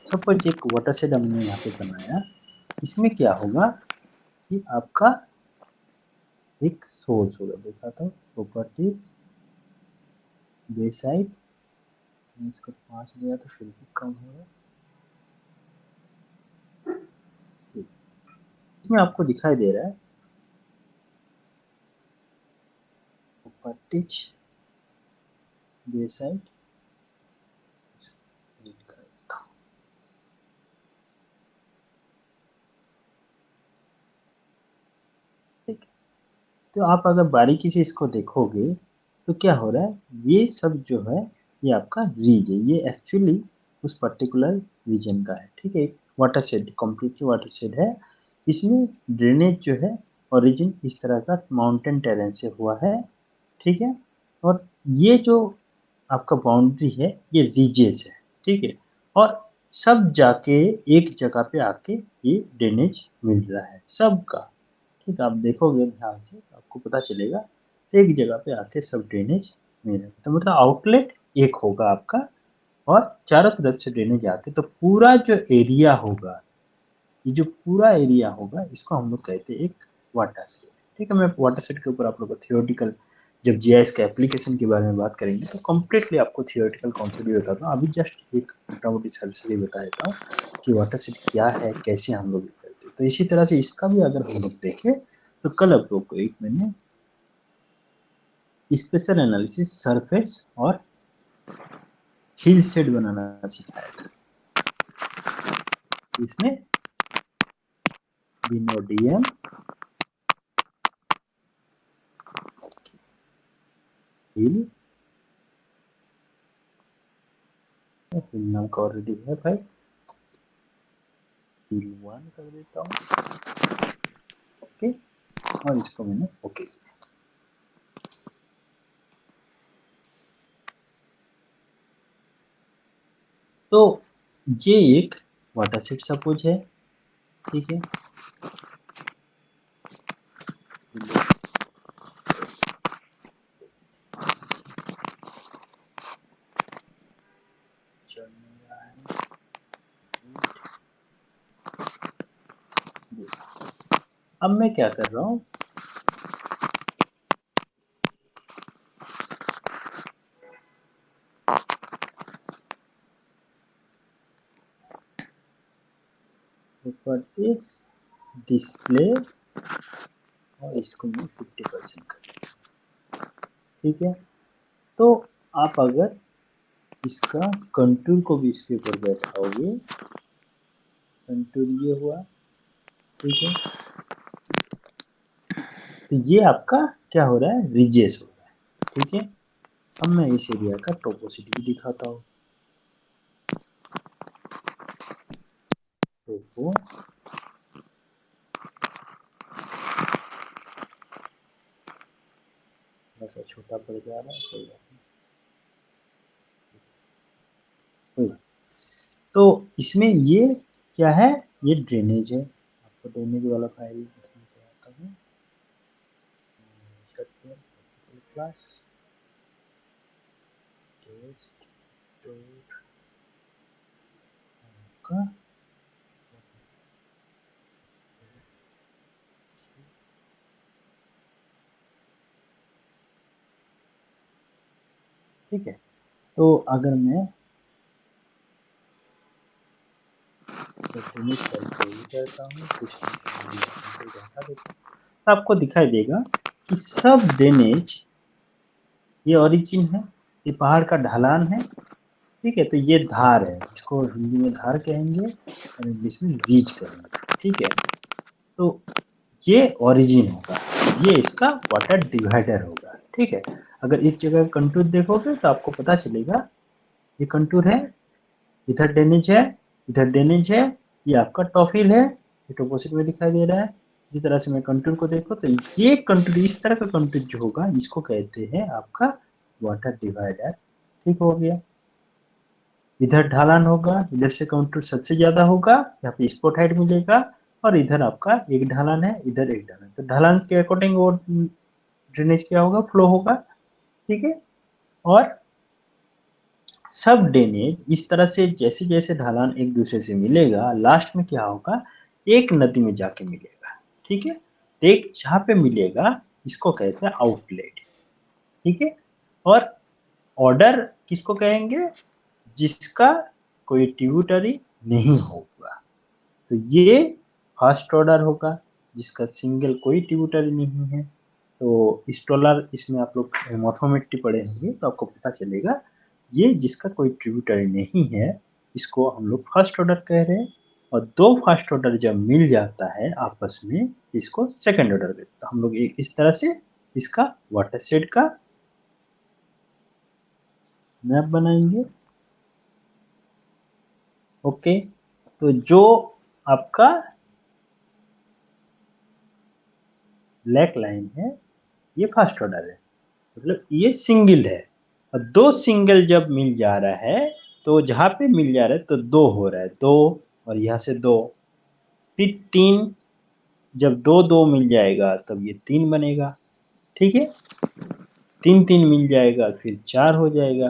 सपोज एक वाटरशेड हमने यहाँ पे बनाया। इसमें क्या होगा कि आपका एक सोर्स होगा, देखा था प्रॉपर्टीज बेसाइड, इसको 5 लिया तो फिर भी कम हो रहा है। इसमें आपको दिखाई दे रहा है प्रॉपर्टीज बेसाइड, तो आप अगर बारीकी से इसको देखोगे तो क्या हो रहा है, ये सब जो है ये आपका रीज है, ये एक्चुअली उस पर्टिकुलर रीजन का है। ठीक है, वाटरशेड कम्प्लीटली वाटरशेड है। इसमें ड्रेनेज जो है ओरिजिन इस तरह का माउंटेन टेरेन से हुआ है। ठीक है, और ये जो आपका बाउंड्री है ये रीजेस है। ठीक है, और सब जाके एक जगह पे आके ये ड्रेनेज मिल रहा है सबका। ठीक है, आप देखोगे ध्यान से तो आपको पता चलेगा, तो एक जगह पे आके सब ड्रेनेज मिल रहा है। तो मतलब आउटलेट एक होगा आपका और चारों तरफ से ड्रेनेज आके, तो पूरा जो एरिया होगा, ये जो पूरा एरिया होगा इसको हम लोग कहते हैं एक वाटर सेट। ठीक है, मैं वाटर सेट के ऊपर आप लोग को थियोरेटिकल, जब जीआईएस के एप्लीकेशन के बारे में बात करेंगे तो कम्प्लीटली आपको थियोरेटिकल कॉन्सेप्ट भी बताता हूँ। अभी जस्ट एक मोटा मोटी सरसरी बता देता हूँ कि वाटर सेट क्या है, कैसे हम लोग करते हैं। तो इसी तरह से इसका भी अगर हम लोग देखें तो कल आप लोग को एक मैंने स्पेशल एनालिसिस सरफेस और हिल शेड बनाना सिखाया था। इसमें बिनोडियम हिल नाम का ऑलरेडी है भाई, हिल 1 कर देता हूँ। ओके, और इसको मैंने ओके। तो ये एक वाटर सेट सपोज है, ठीक है। अब मैं क्या कर रहा हूँ, प्रॉपर्टीज डिस्प्ले और इसको मैं 50% कर, ठीक है। तो आप अगर इसका कंटूर को भी इसके ऊपर बैठाओगे, कंटूर ये हुआ, ठीक है। तो ये आपका क्या हो रहा है, रिजेस हो रहा है, ठीक है। अब मैं इस एरिया का टोपोसिटी भी दिखाता हूँ। टोपो थोड़ा छोटा पड़ जा रहा है, कोई बात नहीं। तो इसमें ये क्या है, ये ड्रेनेज है। आपको ड्रेनेज वाला फाइल इसमें क्या आता है, क्लास टेस्ट का ठीक है। तो अगर मैं करता हूँ, कुछ तो आपको दिखाई देगा कि सब ड्रेनेज, ये ओरिजिन है, ये पहाड़ का ढलान है, ठीक है। तो ये धार है, इसको हिंदी में धार कहेंगे और इंग्लिश में रीच कहेंगे, ठीक है। तो ये ओरिजिन होगा, ये इसका वाटर डिवाइडर होगा, ठीक है। अगर इस जगह कंटूर देखोगे तो आपको पता चलेगा, ये कंटूर है, इधर ड्रेनेज है, इधर ड्रेनेज है, ये आपका टॉप हिल है, ये टोपोसिट में दिखाई दे रहा है। जिस तरह से मैं कंटूर को देखो तो ये कंटूर, इस तरह का कंटूर जो होगा इसको कहते हैं आपका वाटर डिवाइडर, ठीक हो गया। इधर ढलान होगा, इधर से कंटूर सबसे ज्यादा होगा, यहाँ पे स्पॉट हाइट मिलेगा, और इधर आपका एक ढलान है, इधर एक ढलान, तो ढलान के अकॉर्डिंग वो ड्रेनेज क्या होगा, फ्लो होगा, ठीक है। और सब ड्रेनेज इस तरह से जैसे जैसे ढलान एक दूसरे से मिलेगा, लास्ट में क्या होगा, एक नदी में जाके मिलेगा, ठीक है। एक जहाँ पे मिलेगा इसको कहते हैं आउटलेट, ठीक है। और ऑर्डर किसको कहेंगे, जिसका कोई ट्रिब्यूटरी नहीं होगा, तो ये फर्स्ट ऑर्डर होगा, जिसका सिंगल कोई ट्रिब्यूटरी नहीं है। तो स्टॉलर, इसमें आप लोग मॉर्फोमेट्री पढ़े होंगे तो आपको पता चलेगा, ये जिसका कोई ट्रिब्यूटरी नहीं है इसको हम लोग फर्स्ट ऑर्डर कह रहे हैं। और दो फर्स्ट ऑर्डर जब मिल जाता है आपस में, इसको सेकंड ऑर्डर कहते हैं। हम लोग इस तरह से इसका वाटर शेड का मैप बनाएंगे, ओके। तो जो आपका ब्लैक लाइन है ये फर्स्ट ऑर्डर है, मतलब ये सिंगल है। और दो सिंगल जब मिल जा रहा है तो जहाँ पे मिल जा रहा है तो दो हो रहा है, दो और यहाँ से दो, फिर तीन, जब दो दो मिल जाएगा तब ये तीन बनेगा, ठीक है। तीन तीन मिल जाएगा फिर चार हो जाएगा।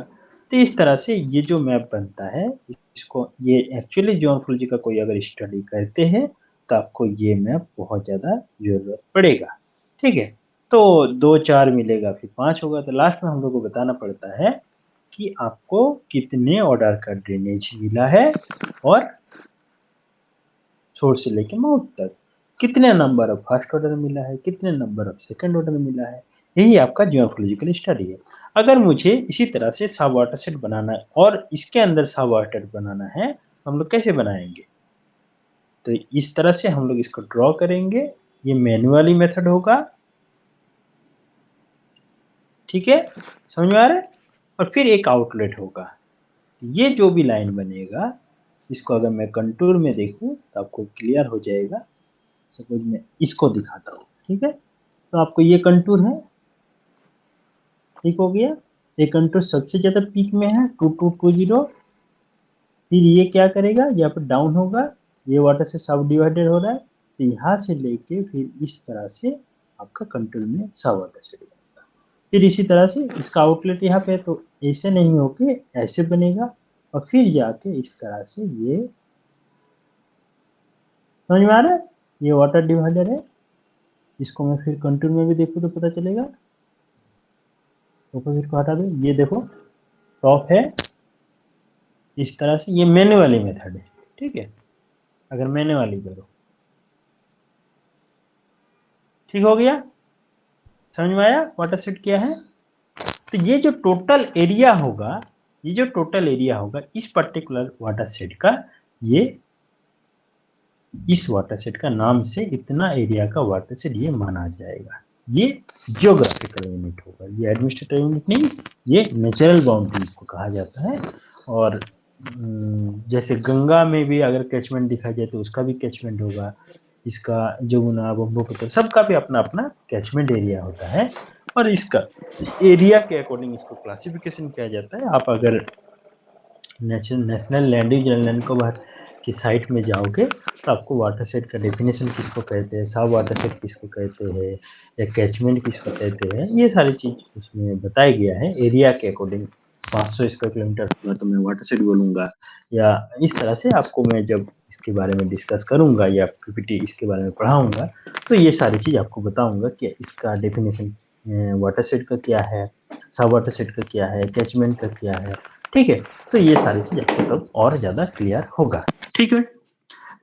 तो इस तरह से ये जो मैप बनता है, इसको ये एक्चुअली ज्योग्राफी का कोई अगर स्टडी करते हैं तो आपको ये मैप बहुत ज़्यादा जरूरत पड़ेगा, ठीक है। तो दो चार मिलेगा फिर पाँच होगा, तो लास्ट में हम लोग को बताना पड़ता है कि आपको कितने ऑर्डर का ड्रेनेज मिला है और सोर्स से लेके माउथ तक कितने नंबर ऑफ फर्स्ट ऑर्डर मिला है, कितने नंबर ऑफ सेकंड ऑर्डर मिला है। यही आपका जियोलॉजिकल स्टडी है। अगर मुझे इसी तरह से सब वाटर सेट बनाना है और इसके अंदर सब वाटर बनाना है तो हम लोग कैसे बनाएंगे, तो इस तरह से हम लोग इसको ड्रॉ करेंगे। ये मैन्युअली मेथड होगा, ठीक है, समझ में आ रहा है। और फिर एक आउटलेट होगा, ये जो भी लाइन बनेगा इसको अगर मैं कंटूर में देखूं तो आपको क्लियर हो जाएगा। सपोज मैं इसको दिखाता हूँ, ठीक है, तो आपको ये कंटूर है, ठीक हो गया। ये कंटूर सबसे ज्यादा पीक में है 2220। फिर ये क्या करेगा, यहाँ पर डाउन होगा, ये वाटर से सब डिवाइडेड हो रहा है, तो यहाँ से लेके फिर इस तरह से आपका कंटूर में सब वाटर से डिवाइड। फिर इसी तरह से इसका आउटलेट यहाँ पे है, तो ऐसे नहीं होके ऐसे बनेगा, और फिर जाके इस तरह से ये, समझ में आ रहा है, ये वाटर डिवाइडर है। इसको मैं फिर कंटूर में भी देखूँ तो पता चलेगा। ऑपोजिट को हटा दो, ये देखो टॉप है इस तरह से, ये मैन्युअली मेथड है, ठीक है, अगर मैन्युअली करो, ठीक हो गया, समझ में आया वाटर सेट क्या है। तो ये जो टोटल एरिया होगा, ये जो टोटल एरिया होगा इस पर्टिकुलर वाटर सेट का, ये इस वाटर सेट का नाम से इतना एरिया का वाटर सेट ये माना जाएगा। ये जियोग्राफिकल यूनिट होगा, ये एडमिनिस्ट्रेटिव यूनिट नहीं, ये नेचुरल बाउंड्री को कहा जाता है। और जैसे गंगा में भी अगर कैचमेंट दिखा जाए तो उसका भी कैचमेंट होगा, इसका जमुना ब्रह्मपुत्र सबका भी अपना अपना कैचमेंट एरिया होता है, और इसका एरिया के अकॉर्डिंग इसको क्लासिफिकेशन किया जाता है। आप अगर national land use land cover की साइट में जाओगे तो आपको वाटर सेट का डेफिनेशन किसको कहते हैं, सब वाटर सेट किसको कहते हैं, या कैचमेंट किसको कहते हैं, ये सारी चीज उसमें बताया गया है। एरिया के अकॉर्डिंग 500 स्क्वायर किलोमीटर हुआ तो मैं वाटर सेट बोलूँगा, या इस तरह से आपको मैं जब इसके बारे में डिस्कस करूँगा या पीपीटी इसके बारे में पढ़ाऊँगा तो ये सारी चीज़ आपको बताऊँगा कि इसका डेफिनेशन वाटर सेट का क्या है, सब वाटर सेट का क्या है, कैचमेंट का क्या है, ठीक है। तो ये सारी चीज आपको तब और ज्यादा क्लियर होगा, ठीक है।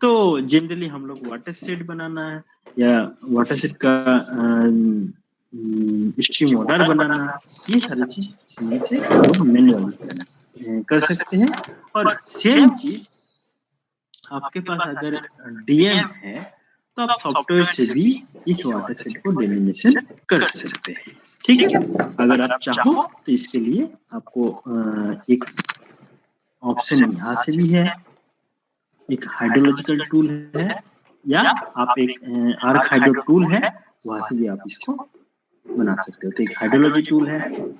तो जनरली हम लोग वाटर सेट बनाना है या वाटर सेट का स्ट्रीम ऑर्डर बनाना, ये सारी चीज इसमें से हम लोग मैन्युअली कर सकते हैं। और सेम चीज आपके पास अगर डीएम है तो आप सॉफ्टवेयर से भी इस वाटर सेट को डेलिमिनेशन कर सकते हैं, ठीक है। अगर आप चाहो तो इसके लिए आपको एक ऑप्शन यहाँ से भी है, एक हाइड्रोलॉजिकल टूल है, या आप एक आर्क हाइड्रो टूल है, वहां से भी आप इसको बना सकते हो। तो एक हाइड्रोलॉजी टूल है,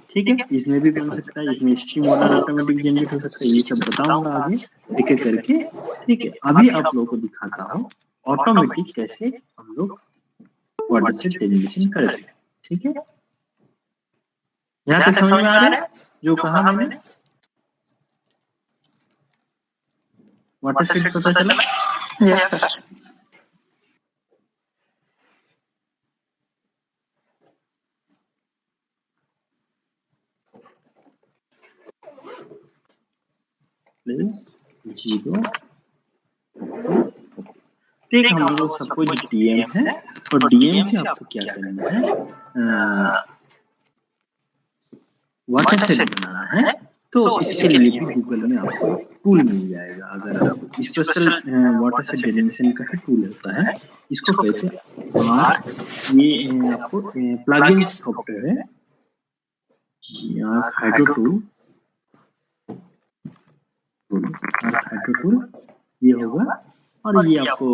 ठीक है, इसमें भी बन सकता है, इसमें स्ट्रीम ऑर्डर ऑटोमेटिक जनरेट हो सकता है, ये सब बताऊंगा आगे एक एक करके, ठीक है। अभी आप लोगों को दिखाता हूँ ऑटोमेटिक कैसे हम लोग वाटर सेट डेलिमिनेशन करेंगे, ठीक है। यहाँ तक समझ में आ रहा है जो कहा मैंने, वाटर सेट पता चला? Yes sir. जीरो, ठीक, हम लोग सपोज डीएम है और डीएम से आपको क्या करना है, वाटर सेट बनाना है। तो इसके लिए भी गूगल में आपको टूल मिल जाएगा। अगर आप स्पेशल वाटर सेट डेलिमिनेशन का टूल होता है, इसको कहते हैं आर, ये आपको प्लगइन सॉफ्टवेयर है, हाइड्रो टूल, हाइड्रो टूल ये होगा। और ये आपको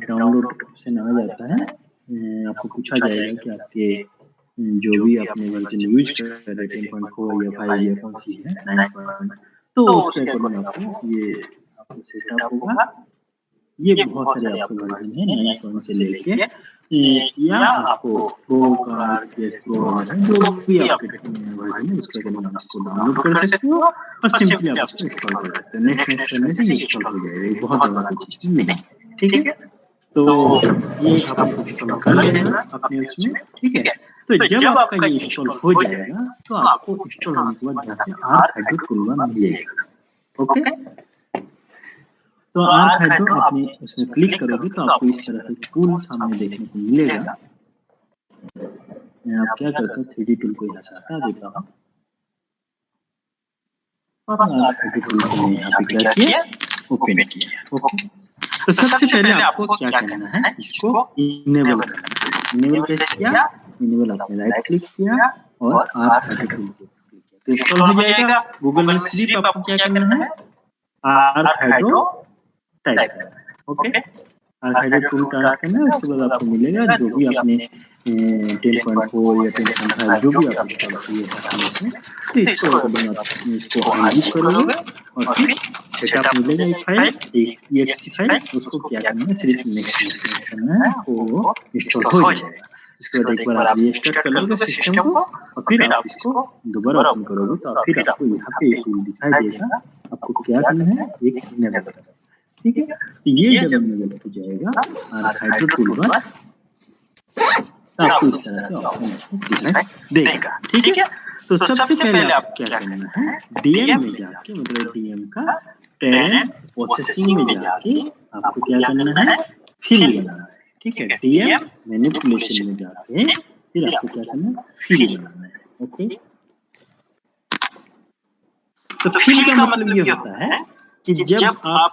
डाउनलोड ऑप्शन आ जाता है, आपको पूछा जाएगा कि आपके जो भी आपने वर्जन यूज कर रहे 10.4 या 5 या कौन सी है 9. तो उसके अकॉर्डिंग आपको ये आपको सेटअप होगा। ये बहुत सारे आपके वर्जन है 9 से लेके, या आपको प्रो का प्रो जो भी आपके वर्जन है उसके अकॉर्डिंग आप इसको डाउनलोड कर सकते हो और सिंपली आप इसको इंस्टॉल कर सकते हो। नेक्स्ट करने से ये इंस्टॉल हो जाएगा, ये बहुत बड़ा कुछ चीज नहीं, ठीक है। तो ये आप इंस्टॉल कर लेना अपने उसमें, ठीक है। तो जब आपका ये इंस्टॉल हो जाएगा तो आपको इंस्टॉल होने के बाद जाके आर्क हाइड्रो टूलबार मिलेगा, ओके। तो आर्क हाइड्रो आपने उसमें क्लिक करोगे तो आपको इस तरह से टूल सामने देखने को मिलेगा। मैं आप क्या करता हूँ 3D टूल को यहाँ से हटा देता हूँ और आर्क हाइड्रो टूल को मैं यहाँ पे क्या किया, ओपन किया, ओके। तो सबसे पहले आपको क्या करना है, इसको इनेबल करना है। इनेबल कैसे किया, इनेबल आपने राइट क्लिक किया और आर्क हाइड्रो टूल को क्लिक किया तो इंस्टॉल हो जाएगा। गूगल में सिर्फ आपको क्या करना है, आर्क हाइड्रो टाइप करना है। Okay, arc hydro tool type करना है, उसके बाद आपको मिलेगा जो भी आपने 10.4 या 10.5 जो भी आप इंस्टॉल किए हैं इसमें, तो इसको इसको अनजिप करोगे और फिर सेटअप मिलेगा एक फाइल, एक एक्स फाइल, उसको क्या करना है, सिर्फ नेक्स्ट करना है, वो इंस्टॉल हो जाएगा। इसके बाद एक बार आप रीस्टार्ट कर लोगे सिस्टम को और फिर आप इसको दोबारा ओपन करोगे तो फिर आपको यहाँ पे एक टूल दिखाई देगा, आपको क्या करना है, एक इनेबल करना है। ठीक है, तो ये जब इनेबल हो जाएगा आर्क हाइड्रो टूलबार तो आपको इस तरह से ऑप्शन दिखाई देगा। ठीक है, तो सबसे पहले आप क्या करना है, डीएम में जाके, मतलब डीएम का टेरेन प्रोसेसिंग में जाके आपको क्या करना है, फील्ड बनाना है। ठीक है, डीएम मैनिपुलेशन में जाके फिर आपको क्या करना है, फील्ड बनाना है। ओके, तो फील्ड का मतलब ये होता है कि जब आप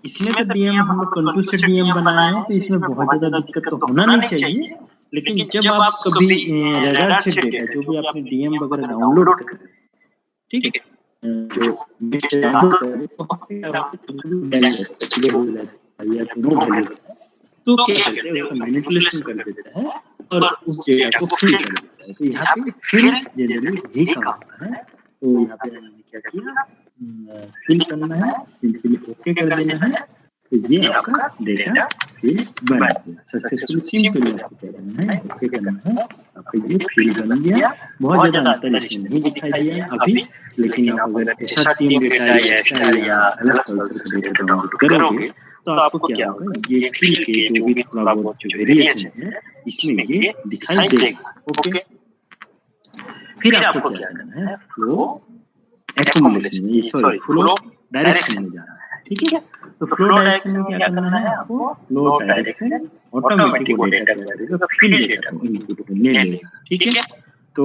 इसमें तो डीएम हम लोग कंट्रोल से डीएम बनाए हैं तो इसमें बहुत ज्यादा दिक्कत तो होना नहीं चाहिए, लेकिन जब आप कभी रडार से डेटा जो भी आपने डीएम वगैरह डाउनलोड कर, ठीक है, जो तो क्या करते हैं, उसका मैनिपुलेशन कर देता है और उस डेटा को फिल कर देता है। तो यहाँ पे फिल जनरली यही काम होता है। तो यहाँ पे मैंने क्या किया, फिल करना है, सिंपली ओके कर देना है, तो ये आपका डेटा फिल बन गया सक्सेसफुल। सिंपली आपको क्या करना है, ओके करना है, आपका ये फिल बन गया। बहुत ज्यादा अंतर इसमें नहीं दिखाई दिया अभी, लेकिन आप अगर एसआरटीएम डेटा या अलग कल्चर का डेटा डाउनलोड करोगे तो आपको क्या होगा, ये फिल के जो भी थोड़ा बहुत जो वेरिएशन है इसमें ये दिखाई देगा। ओके, फिर आपको क्या करना है, फ्लो एक्युमुलेशन में, सॉरी फ्लो डायरेक्शन में जाना है। ठीक है, तो फ्लो डायरेक्शन में क्या करना है आपको, फ्लो डायरेक्शन ऑटोमेटिक वो डेटा क्या करेगा, फील्ड डेटा को इनपुट में ले लेगा। ठीक है, तो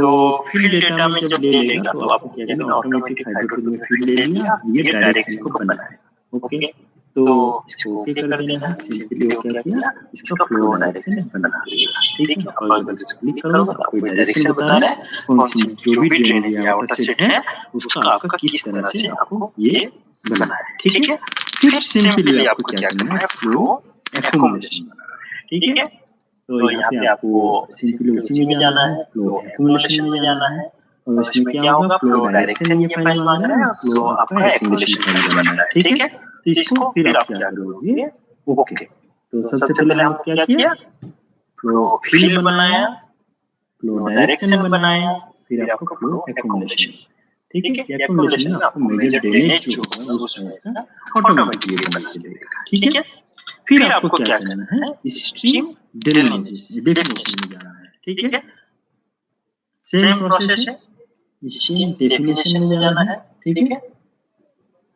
फील्ड डेटा में जब ले लेगा तो आपको क्या करना, ऑटोमेटिक हाइड्रोजन में फील्ड ले लिया, ये डायरेक्शन को बनाया। ओके, तो इसको ओके कर देना है, सिंपली वो क्या किया, इसका फ्लो डायरेक्शन बना देगा। ठीक है, और अगर इसको क्लिक करोगे तो आपको डायरेक्शन बता रहा है कौन सी जो भी ड्रेनेज या वाटर सेट है उसका आपका किस तरह से आपको ये बनाना है। ठीक है, फिर सिंपली आपको क्या करना है, फ्लो एक्युमुलेशन बनाना है। ठीक है, तो यहाँ पे आपको सिंपली उसी में जाना है, फ्लो एक्युमुलेशन में जाना है, और उसमें क्या होगा, फ्लो डायरेक्शन ये फाइल मांग रहा है, फ्लो आपका एक्युमुलेशन फाइल बनाना है। ठीक है, तो इसको फिर आप क्या करोगे, ओके। तो सबसे पहले हम क्या किया, फ्लो फील्ड बनाया, फ्लो डायरेक्शन बनाया, फिर आपको फ्लो एक्युमुलेशन। ठीक है, एक्युमुलेशन में आपको मेजर ड्रेनेज जो होगा उस टाइप का ऑटोमेटिकली बना के देगा। ठीक है, फिर आपको क्या करना है, स्ट्रीम डेफिनेशन में जाना है। ठीक है, सेम प्रोसेस है, स्ट्रीम डेफिनेशन में जाना है। ठीक है,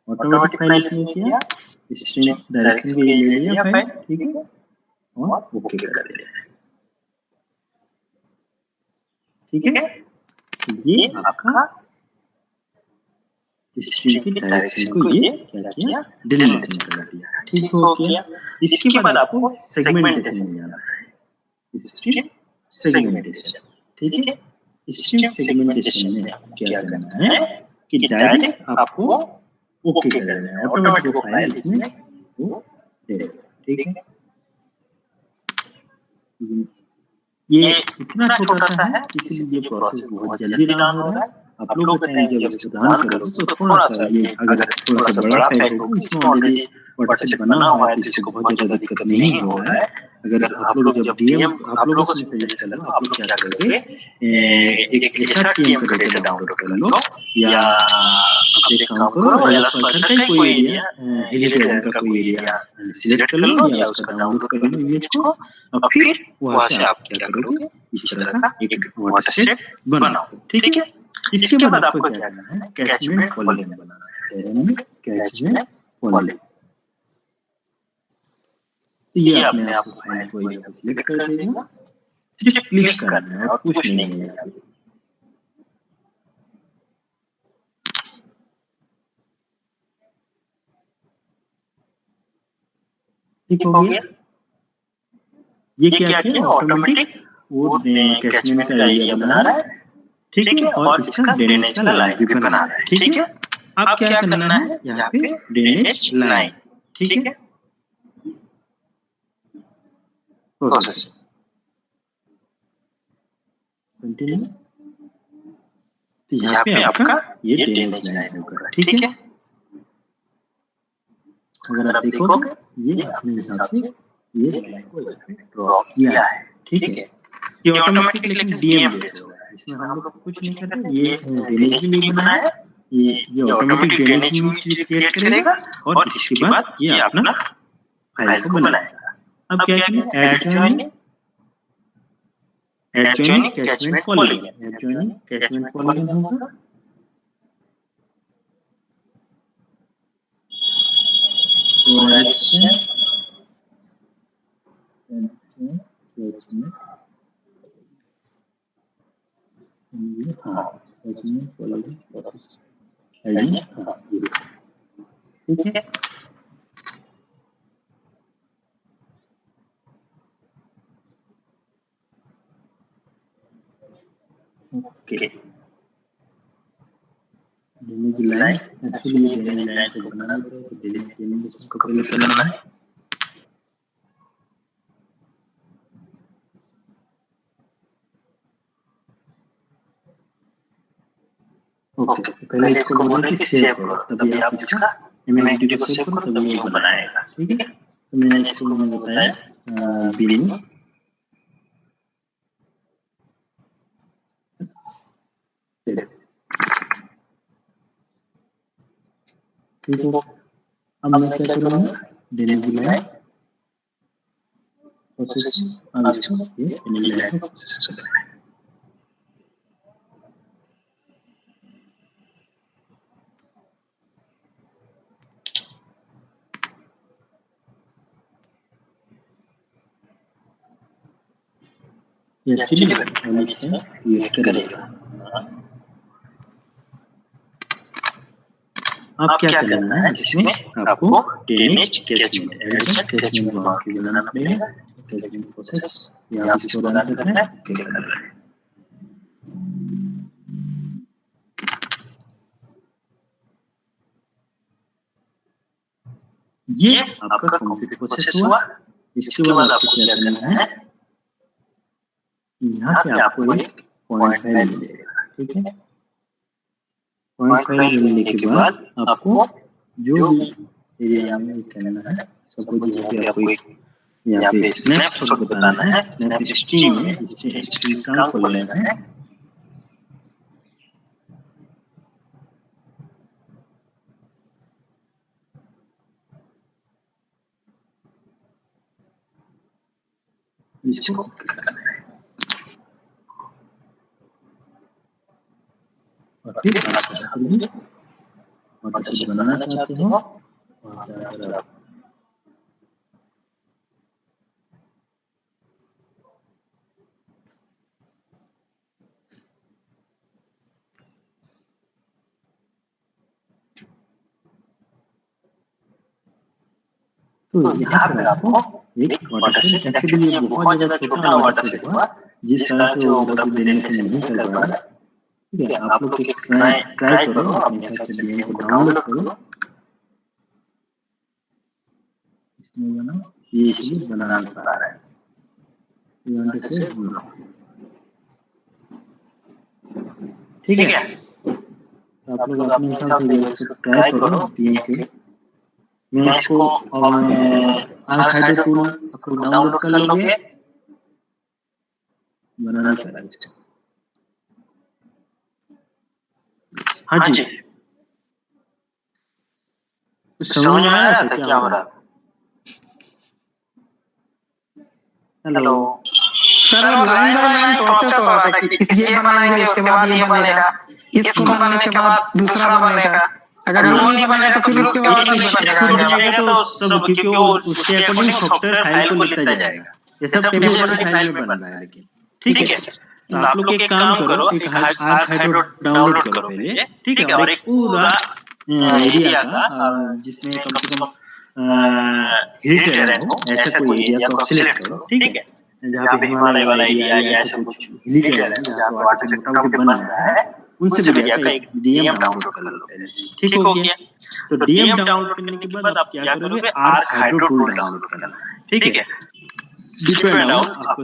ऑटोमेटिक फाइल इसमें किया, स्ट्रीम डायरेक्शन के लिए ले लिया फाइल। ठीक है, और ओके कर दिया। ठीक है, ये आपका स्ट्रीम की डायरेक्शन को ये क्या किया, डिलीशन कर दिया। ठीक हो गया। इसके बाद आपको सेगमेंटेशन में जाना है, स्ट्रीम सेगमेंटेशन। ठीक है, स्ट्रीम सेगमेंटेशन में क्या करना है कि डायरेक्ट आपको ओके कर देना है, ऑटोमेटिक फाइल इसमें वो दे देगा। ठीक है, ये इतना छोटा सा है इसलिए ये प्रोसेस बहुत जल्दी रन हो रहा है। आप लोगों को टाइम जब इसको रन करोगे तो थोड़ा सा ये अगर थोड़ा सा बड़ा फाइल होगा, इसमें ऑलरेडी वाटरसेट बना हुआ है तो इसको बहुत ज्यादा दिक्कत नहीं हो रहा है। अगर आप लोग जब डीएम आप लोगों से सजेस्ट कर लो, आप लोग क्या करोगे, एक एसआरटीएम का डेटा डाउनलोड कर लो, या आप एक काम करो, एलएस का कोई एरिया, हेलिटेरियन का कोई एरिया सिलेक्ट कर लो या उसका डाउनलोड कर लो इमेज को, और फिर वहां से आप क्या करोगे, इस तरह का एक वाटरसेट बनाओ। ठीक है, इसके बाद आपको क्या करना है, कैचमेंट पॉलिगन बनाना है, टेरेन में कैचमेंट पॉलिगन। तो ये अपने आप फाइल को यहाँ पे सिलेक्ट कर देगा, सिर्फ क्लिक करना है और कुछ नहीं है। ठीक हो गया, ये क्या किया, ऑटोमेटिक वो कैचमेंट का एरिया बना रहा है, ठीक है, और इसका ड्रेनेज का लाइन भी बना रहा है, ठीक है। अब क्या करना है यहाँ पे ड्रेनेज लाइन, ठीक है, प्रोसेस कंटिन्यू। तो यहाँ पे आपका ये ड्रेनेज लाइन होगा, ठीक है। अगर आप देखोगे ये अपने हिसाब से ये लाइन को यहाँ पे ड्रॉ किया है, ठीक है। ये ऑटोमेटिक लेकिन डीएम बेस होगा, इसमें हम लोग कुछ नहीं कर रहे, ये ड्रेनेज के लिए बना है, ये ऑटोमेटिक ड्रेनेज क्रिएट करेगा और इसके बाद ये अपना फाइल को बनाएगा। अब क्या करें, add joining catchment polygon, add joining catchment polygon होगा। और कैचमेंट हाँ कैचमेंट पॉलीगन प्रोसेस आईडी, हाँ ठीक है। Okay, drainage line actually drainage line को बनाना है, तो ड्रेनेज को पहले करना है। ओके, पहले इसको बोलना है कि सेव करो, तभी आप इसका इमेज को सेव करो तभी ये बनाएगा, ठीक है। तो मैंने इसको बताया बिलिंग, ठीक है। अब मैं क्या करूँगा, ड्रेनेज लाइन प्रोसेस, अब इसको ये ड्रेनेज लाइन को प्रोसेस करना है। ये एक्चुअली क्रिएट करेगा। अब क्या करना है, इसमें आपको ड्रेनेज कैचमेंट कैचमेंट बनाना पड़ेगा। कैचमेंट प्रोसेस यहाँ इसको रन करना है, ओके कर रहा है। ये आपका कंप्लीट प्रोसेस हुआ। इसके बाद आपको क्या करना है, यहाँ पे आपको एक पॉइंट फाइल मिलेगा, ठीक है। पॉइंट फाइल मिलने के बाद आपको जो भी एरिया में करना है, सपोज यहाँ पे आपको एक यहाँ पे स्नैपशॉट बताना है, स्नैप स्ट्रीम में स्ट्रीम काम को लेना है। इसको और फिर और किसी बनाना चाहते हो और तो यहाँ पर आपको एक वाटरशेड, एक्चुअली ये बहुत ज्यादा छोटा वाटरशेड हुआ, जिस तरह से वो मतलब देने से नहीं कर पा रहा, ठीक है। आप लोग ट्राई करो, अपने हिसाब से गेम को डाउनलोड करो, इसमें बना ये इसलिए बनाना पड़ रहा है, ठीक है। तो आप लोग अपने हिसाब से इसको ट्राई करो गेम के। मैं इसको आर्काइव टूल आप लोग डाउनलोड कर लोगे, बनाना पड़ेगा। हाँ जी, समझ में आ रहा था क्या हो रहा था? Hello sir, line by line process हो रहा था कि ये बनाएंगे उसके बाद ये बनेगा, इसको बनाने के बाद दूसरा बनेगा, अगर वो नहीं बनेगा तो फिर उसके बाद बनेगा। तो सब क्योंकि वो उसके अकॉर्डिंग सॉफ्टवेयर फाइल को लिखता जाएगा, ये सब टेम्पलेट फाइल में बन रहा है। लेकिन ठीक है, तो आप लोग एक काम करो, एक आर्काइव डाउनलोड करो पहले, ठीक है, और एक पूरा एरिया का जिसमें कम से कम हिल टेरेन हो ऐसा कोई एरिया को सिलेक्ट करो, ठीक है। जहाँ पे हिमालय वाला एरिया या ऐसा कुछ हिली एरिया जहाँ पे वाटर से मोटा मोटी बन रहा है, उनसे बढ़िया का एक डीएम डाउनलोड कर लो। ठीक हो गया। तो डीएम डाउनलोड करने के बाद आप क्या करोगे, आर्क हाइड्रो टूल डाउनलोड करना। ठीक है, डिपेंड ऑन आपको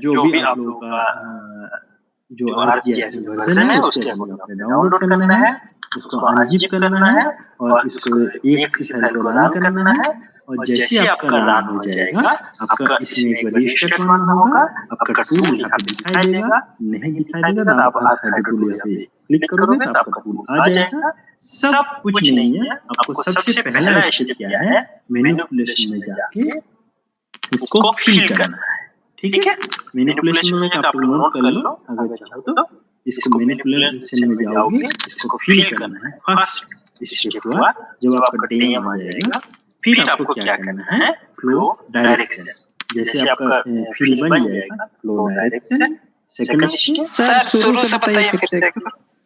जो भी आप लोगों का जो आरजीएस वर्जन है उसके अकॉर्डिंग आपने डाउनलोड करना है, उसको अनजिप करना है और इसको एक सी फाइल को रन करना है। और जैसे आपका रन हो जाएगा, आपका इसमें एक रजिस्टर बनाना होगा, आपका टूल यहाँ पे दिखाई देगा। नहीं दिखाई देगा तो आप आर्क हाइड्रो टूल यहाँ पे क्लिक करोगे तो आपका टूल आ जाएगा। सब कुछ नहीं है, आपको सबसे पहला स्टेप क्या है, मैनिपुलेशन में जाके इसको फिल करना है। ठीक है, मैनिपुलेशन में आप लोग नोट कर लो अगर चाहो तो। इसको मैनिपुलेशन में जाओगे, इसको फिल करना है। फर्स्ट स्टेप हुआ जब आपका डीएम आ जाएगा, फिर आपको क्या करना है, फ्लो डायरेक्शन। जैसे आपका फिल बन जाएगा, flow direction. Second step sir शुरू से बताइए फिर से।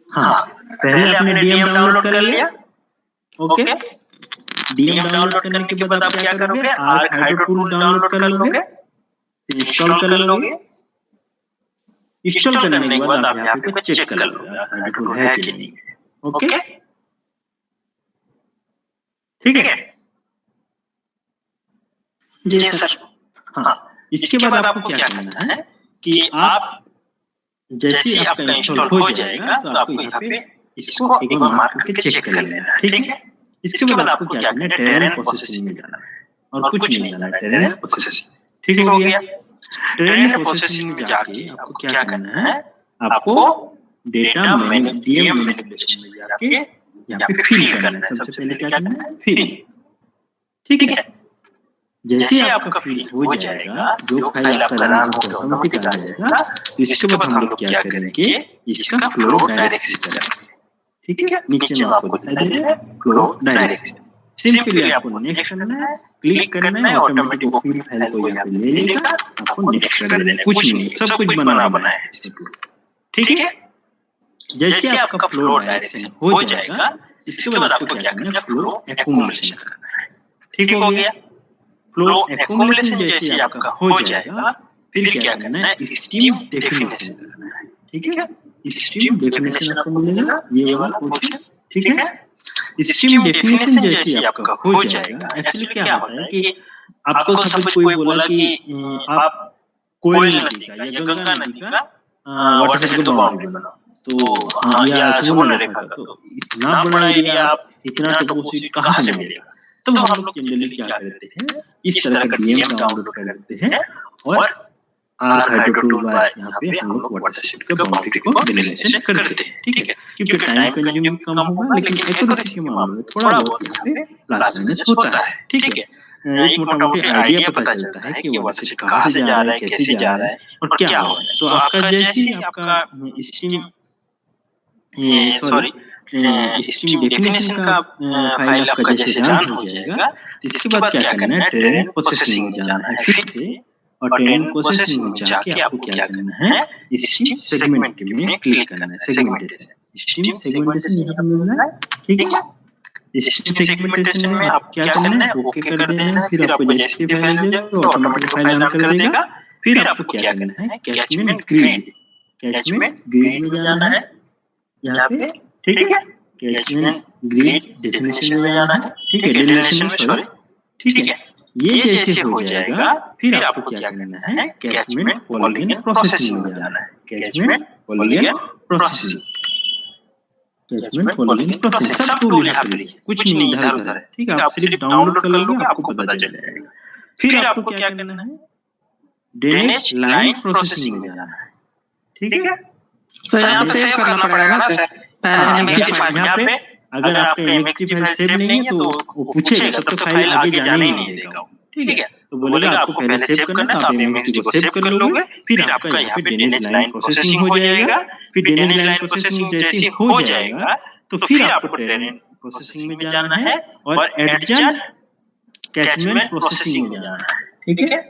हाँ, पहले आपने डीएम डाउनलोड कर लिया। ओके, डीएम डाउनलोड करने के बाद आप क्या करोगे, आर्क हाइड्रो टूल डाउनलोड कर लोगे, इंस्टॉल कर लोगे। इंस्टॉल करने के बाद आप यहाँ पे चेक कर लोगे हाइड्रो टूल है कि नहीं। ओके, ठीक है जी सर। हाँ, इसके बाद आपको क्या करना है कि आप जैसे ही आपका इंस्टॉल हो जाएगा तो आपको यहाँ पे इसको एक बार मार्क करके चेक कर लेना है। ठीक है, इसके बाद आपको क्या करना है, टेरेन प्रोसेसिंग में जाना है और कुछ नहीं जाना है, टेरेन प्रोसेसिंग। ठीक हो गया। टेरेन प्रोसेसिंग में जाके आपको क्या करना है, आपको डेटा डीएम मैनिपुलेशन में जाके यहाँ पे फिल करना है। सबसे पहले क्या करना है, फिल। ठीक है, जैसे आपका फिल हो जाएगा, जो फाइल आपका रन होगा ऑटोमेटिक आ जाएगा। तो इसके बाद हम लोग क्या करेंगे, इसका फ्लो डायरेक्शन करेंगे। ठीक है, नीचे में आपको दिखाई दे रहा है फ्लो डायरेक्शन। सिंपली आपको नेक्स्ट करना है, क्लिक करना है, ऑटोमेटिक वो फिल फाइल को यहाँ पे ले लेगा, आपको नेक्स्ट कर देना है। कुछ नहीं, सब कुछ बना है। ठीक है, जैसे आपका फ्लो डायरेक्शन हो जाएगा, इसके बाद आपको क्या करना है, फ्लो एक्यूमुलेशन करना है। ठीक हो गया। फ्लो एक्यूमुलेशन जैसे आपका हो जाएगा, फिर क्या करना है, स्ट्रीम डेफिनेशन करना है। ठीक है, स्ट्रीम डेफिनेशन आपको मिलेगा ये वाला पोर्शन। ठीक है, स्ट्रीम डेफिनेशन जैसे आपका हो जाएगा, एक्चुअली क्या होता है कि आपको सपोज कोई बोला कि आप कोयल नदी का या गंगा नदी का वाटर शेड का बाउंड्री बनाओ, तो या सुवर्ण रेखा का, तो इतना बड़ा एरिया आप इतना टोपोग्राफी कहाँ से मिलेगा। तो हम लोग जनरली क्या करते हैं, इस तरह का डीएम डाउनलोड कर लेते हैं और आर्क हाइड्रो टूल यहाँ पे हम लोग वाटरशेड के बाउंड्री को डिलिमिटेशन कर देते हैं। ठीक है, क्योंकि टाइम कंज्यूमिंग कम होगा, लेकिन एक्यूरेसी के मामले में थोड़ा बहुत यहाँ पे प्लस माइनस होता है। ठीक है, एक मोटा मोटी आइडिया पता चलता है कि वाटरशेड कहाँ से जा रहा है, कैसे जा रहा है और क्या हो रहा है। तो आपका जैसे आपका स्ट्रीम स्ट्रीम डेफिनेशन का फाइल आपका जैसे रन हो जाएगा, इसके बाद क्या करना है, टेरेन प्रोसेसिंग में जाना है फिर से। और टेरेन प्रोसेसिंग में जाके आपको क्या करना है, स्ट्रीम सेगमेंट में क्लिक करना है। सेगमेंटेशन, स्ट्रीम सेगमेंटेशन यहाँ पे मिलना है। ठीक है, स्ट्रीम सेगमेंटेशन में आप क्या करना है, ओके कर देना है। फिर आपको जैसे फाइल हो जाएगा तो ऑटोमेटिक फाइल रन कर देगा। फिर आपको क्या करना है, कैचमेंट ग्रिड, कैचमेंट ग्रिड में जाना है यहाँ पे। ठीक है, कैचमेंट ग्रिड डेफिनेशन में जाना है। ठीक है, डेफिनेशन में सॉरी। ठीक है, ये जैसे हो जाएगा, फिर आपको क्या करना है, कैचमेंट पॉलीगन प्रोसेसिंग में जाना है। Catchment polygon processing, catchment polygon processing सब टूल यहाँ पे कुछ नहीं इधर उधर है। ठीक है, आप सिर्फ डाउनलोड कर लोगे, आपको पता चल जाएगा। फिर आपको क्या करना है, ड्रेनेज लाइन प्रोसेसिंग में जाना है। ठीक है, सर यहाँ सेव करना पड़ेगा ना सर, यहाँ पे अगर आपका एमएक्सटी फाइल सेव नहीं है तो वो पूछेगा, तब तो फाइल आगे जाने ही नहीं देगा। ठीक है, तो बोलेगा आपको पहले सेव करना, तो आप एमएक्सटी को सेव कर लोगे। फिर आपका यहाँ पे ड्रेनेज लाइन प्रोसेसिंग हो जाएगा। फिर ड्रेनेज लाइन प्रोसेसिंग जैसे हो जाएगा तो फिर आपको ड्रेनेज प्रोसेसिंग में जाना है और एडजन कैचमेंट प्रोसेसिंग में जाना है। ठीक है,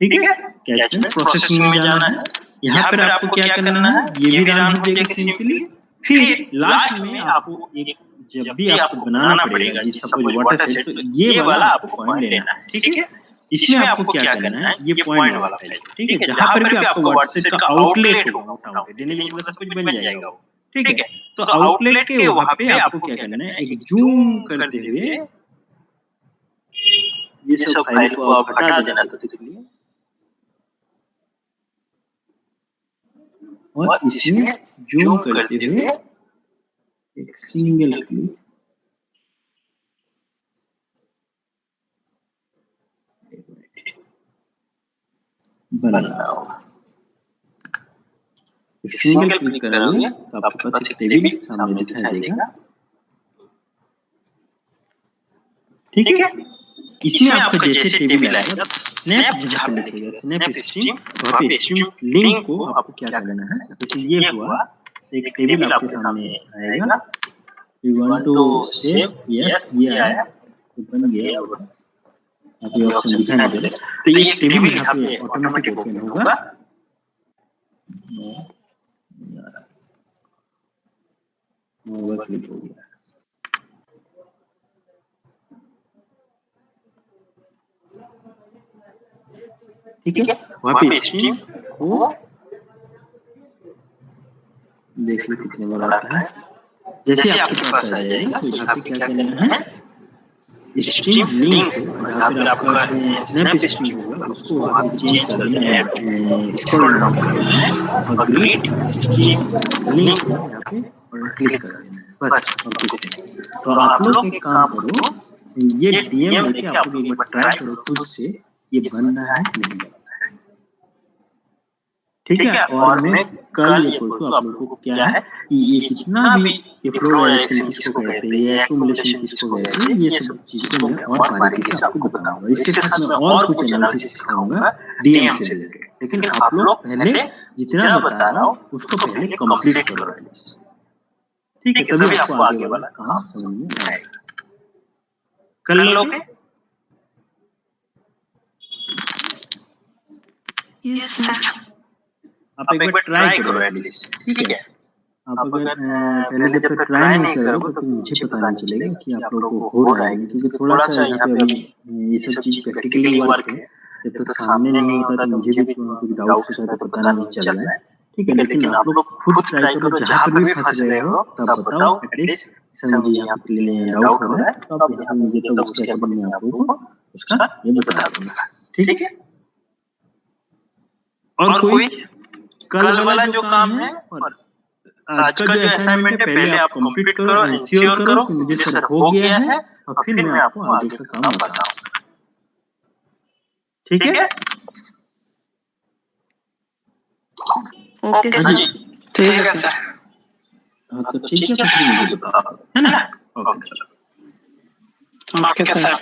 ठीक है, कैचमेंट प्रोसेसिंग में जाना है। यहाँ पर आपको क्या करना है, ये भी रन हो जाएगा सिंपली। फिर लास्ट में आपको एक जब भी आपको बनाना पड़ेगा, जिस सपोज वाटर से, तो ये वाला आपको पॉइंट लेना है। ठीक है, इसमें आपको क्या करना है, ये पॉइंट वाला फाइल, ठीक है, जहां पर भी आपको व्हाट्सएप का आउटलेट होगा, डेली सब कुछ बन जाएगा वो, ठीक है। तो आउटलेट के वहां पे आपको क्या करना है, एक जूम करते हुए ये सब फाइल को आप हटा देना लिए, और इसमें जूम करते हुए एक सिंगल क्लिक बनाना होगा। एक सिंगल क्लिक करोगे तो आपके पास एक टेबल सामने दिखाई देगा, ठीक है। इसमें आपको जैसे टेबल आएगा, स्नैप जहां पे लिखेगा स्नैप स्ट्रीम, वहां पे स्ट्रीम लिंक को आपको क्या करना है, जैसे ये हुआ एक टेबल आपके सामने आएगा, you want to save, yes ये आया, तो बन गया और आप ये ऑप्शन दिखाई दे रहा है। तो ये टेबल यहाँ पे ऑटोमेटिक ओपन होगा, वो क्लिक हो गया, ठीक है। वहाँ पे स्ट्रीम को देख लो कितने बार आता है। जैसे आपके पास आ जाएगा तो यहाँ पे क्या करना है, स्ट्रीम लिंक जहाँ पे आपका स्नैप स्ट्रीम होगा उसको वहाँ पे चेंज कर देना है, स्क्रॉल डाउन करना है और ग्रेट स्ट्रीम लिंक यहाँ पे और क्लिक कर देना है, बस। तो आप लोग एक काम करो, ये डीएम लेके आप लोग एक बार ट्राई करो खुद से, ये बन रहा है नहीं बन रहा है, ठीक है। और मैं कल ये बोलूँ आप लोगों को क्या है कि ये जितना भी ये फ्लो डायरेक्शन किसको कहते हैं, ये एक्यूमुलेशन किसको कहते हैं, ये सब चीजें मैं और बारीकी से आपको बताऊंगा। इसके साथ मैं और कुछ एनालिसिस सिखाऊंगा डीएम से रिलेटेड, लेकिन आप लोग पहले जितना बता रहा हूँ उसको पहले कंप्लीट करो, ठीक है, तभी आपको आगे वाला काम समझ में आएगा। कर लोगे? Yes sir. आप एक बार ट्राई करो एटलीस्ट, ठीक है। आप अगर पहले जब तक ट्राई नहीं करोगे तो मुझे पता नहीं चलेगा कि आप लोगों को हो रहा है, क्योंकि थोड़ा सा यहाँ पे अभी ये सब चीज प्रैक्टिकली वर्क है, जब तक सामने नहीं होता तो मुझे भी कुछ डाउट से तो पता नहीं चल रहा है, ठीक है। लेकिन आप लोग खुद ट्राई करो, जहाँ पर भी फंस गए हो तब बताओ एटलीस्ट, सर मुझे यहाँ पे डाउट हो रहा है, तो आप यहाँ मुझे तो उसके अकॉर्डिंग मैं आप लोगों को उसका ये बता दूंगा, ठीक है। और कोई कल वाला जो काम है और आज का जो असाइनमेंट है पहले आप कंप्लीट करो, इंश्योर करो कि मुझे सर हो गया है, और फिर मैं आपको आगे का काम बताऊंगा, ठीक है। ओके जी, ठीक है सर। हाँ तो ठीक है, तो फिर मुझे बताओ, है ना। Okay okay sir.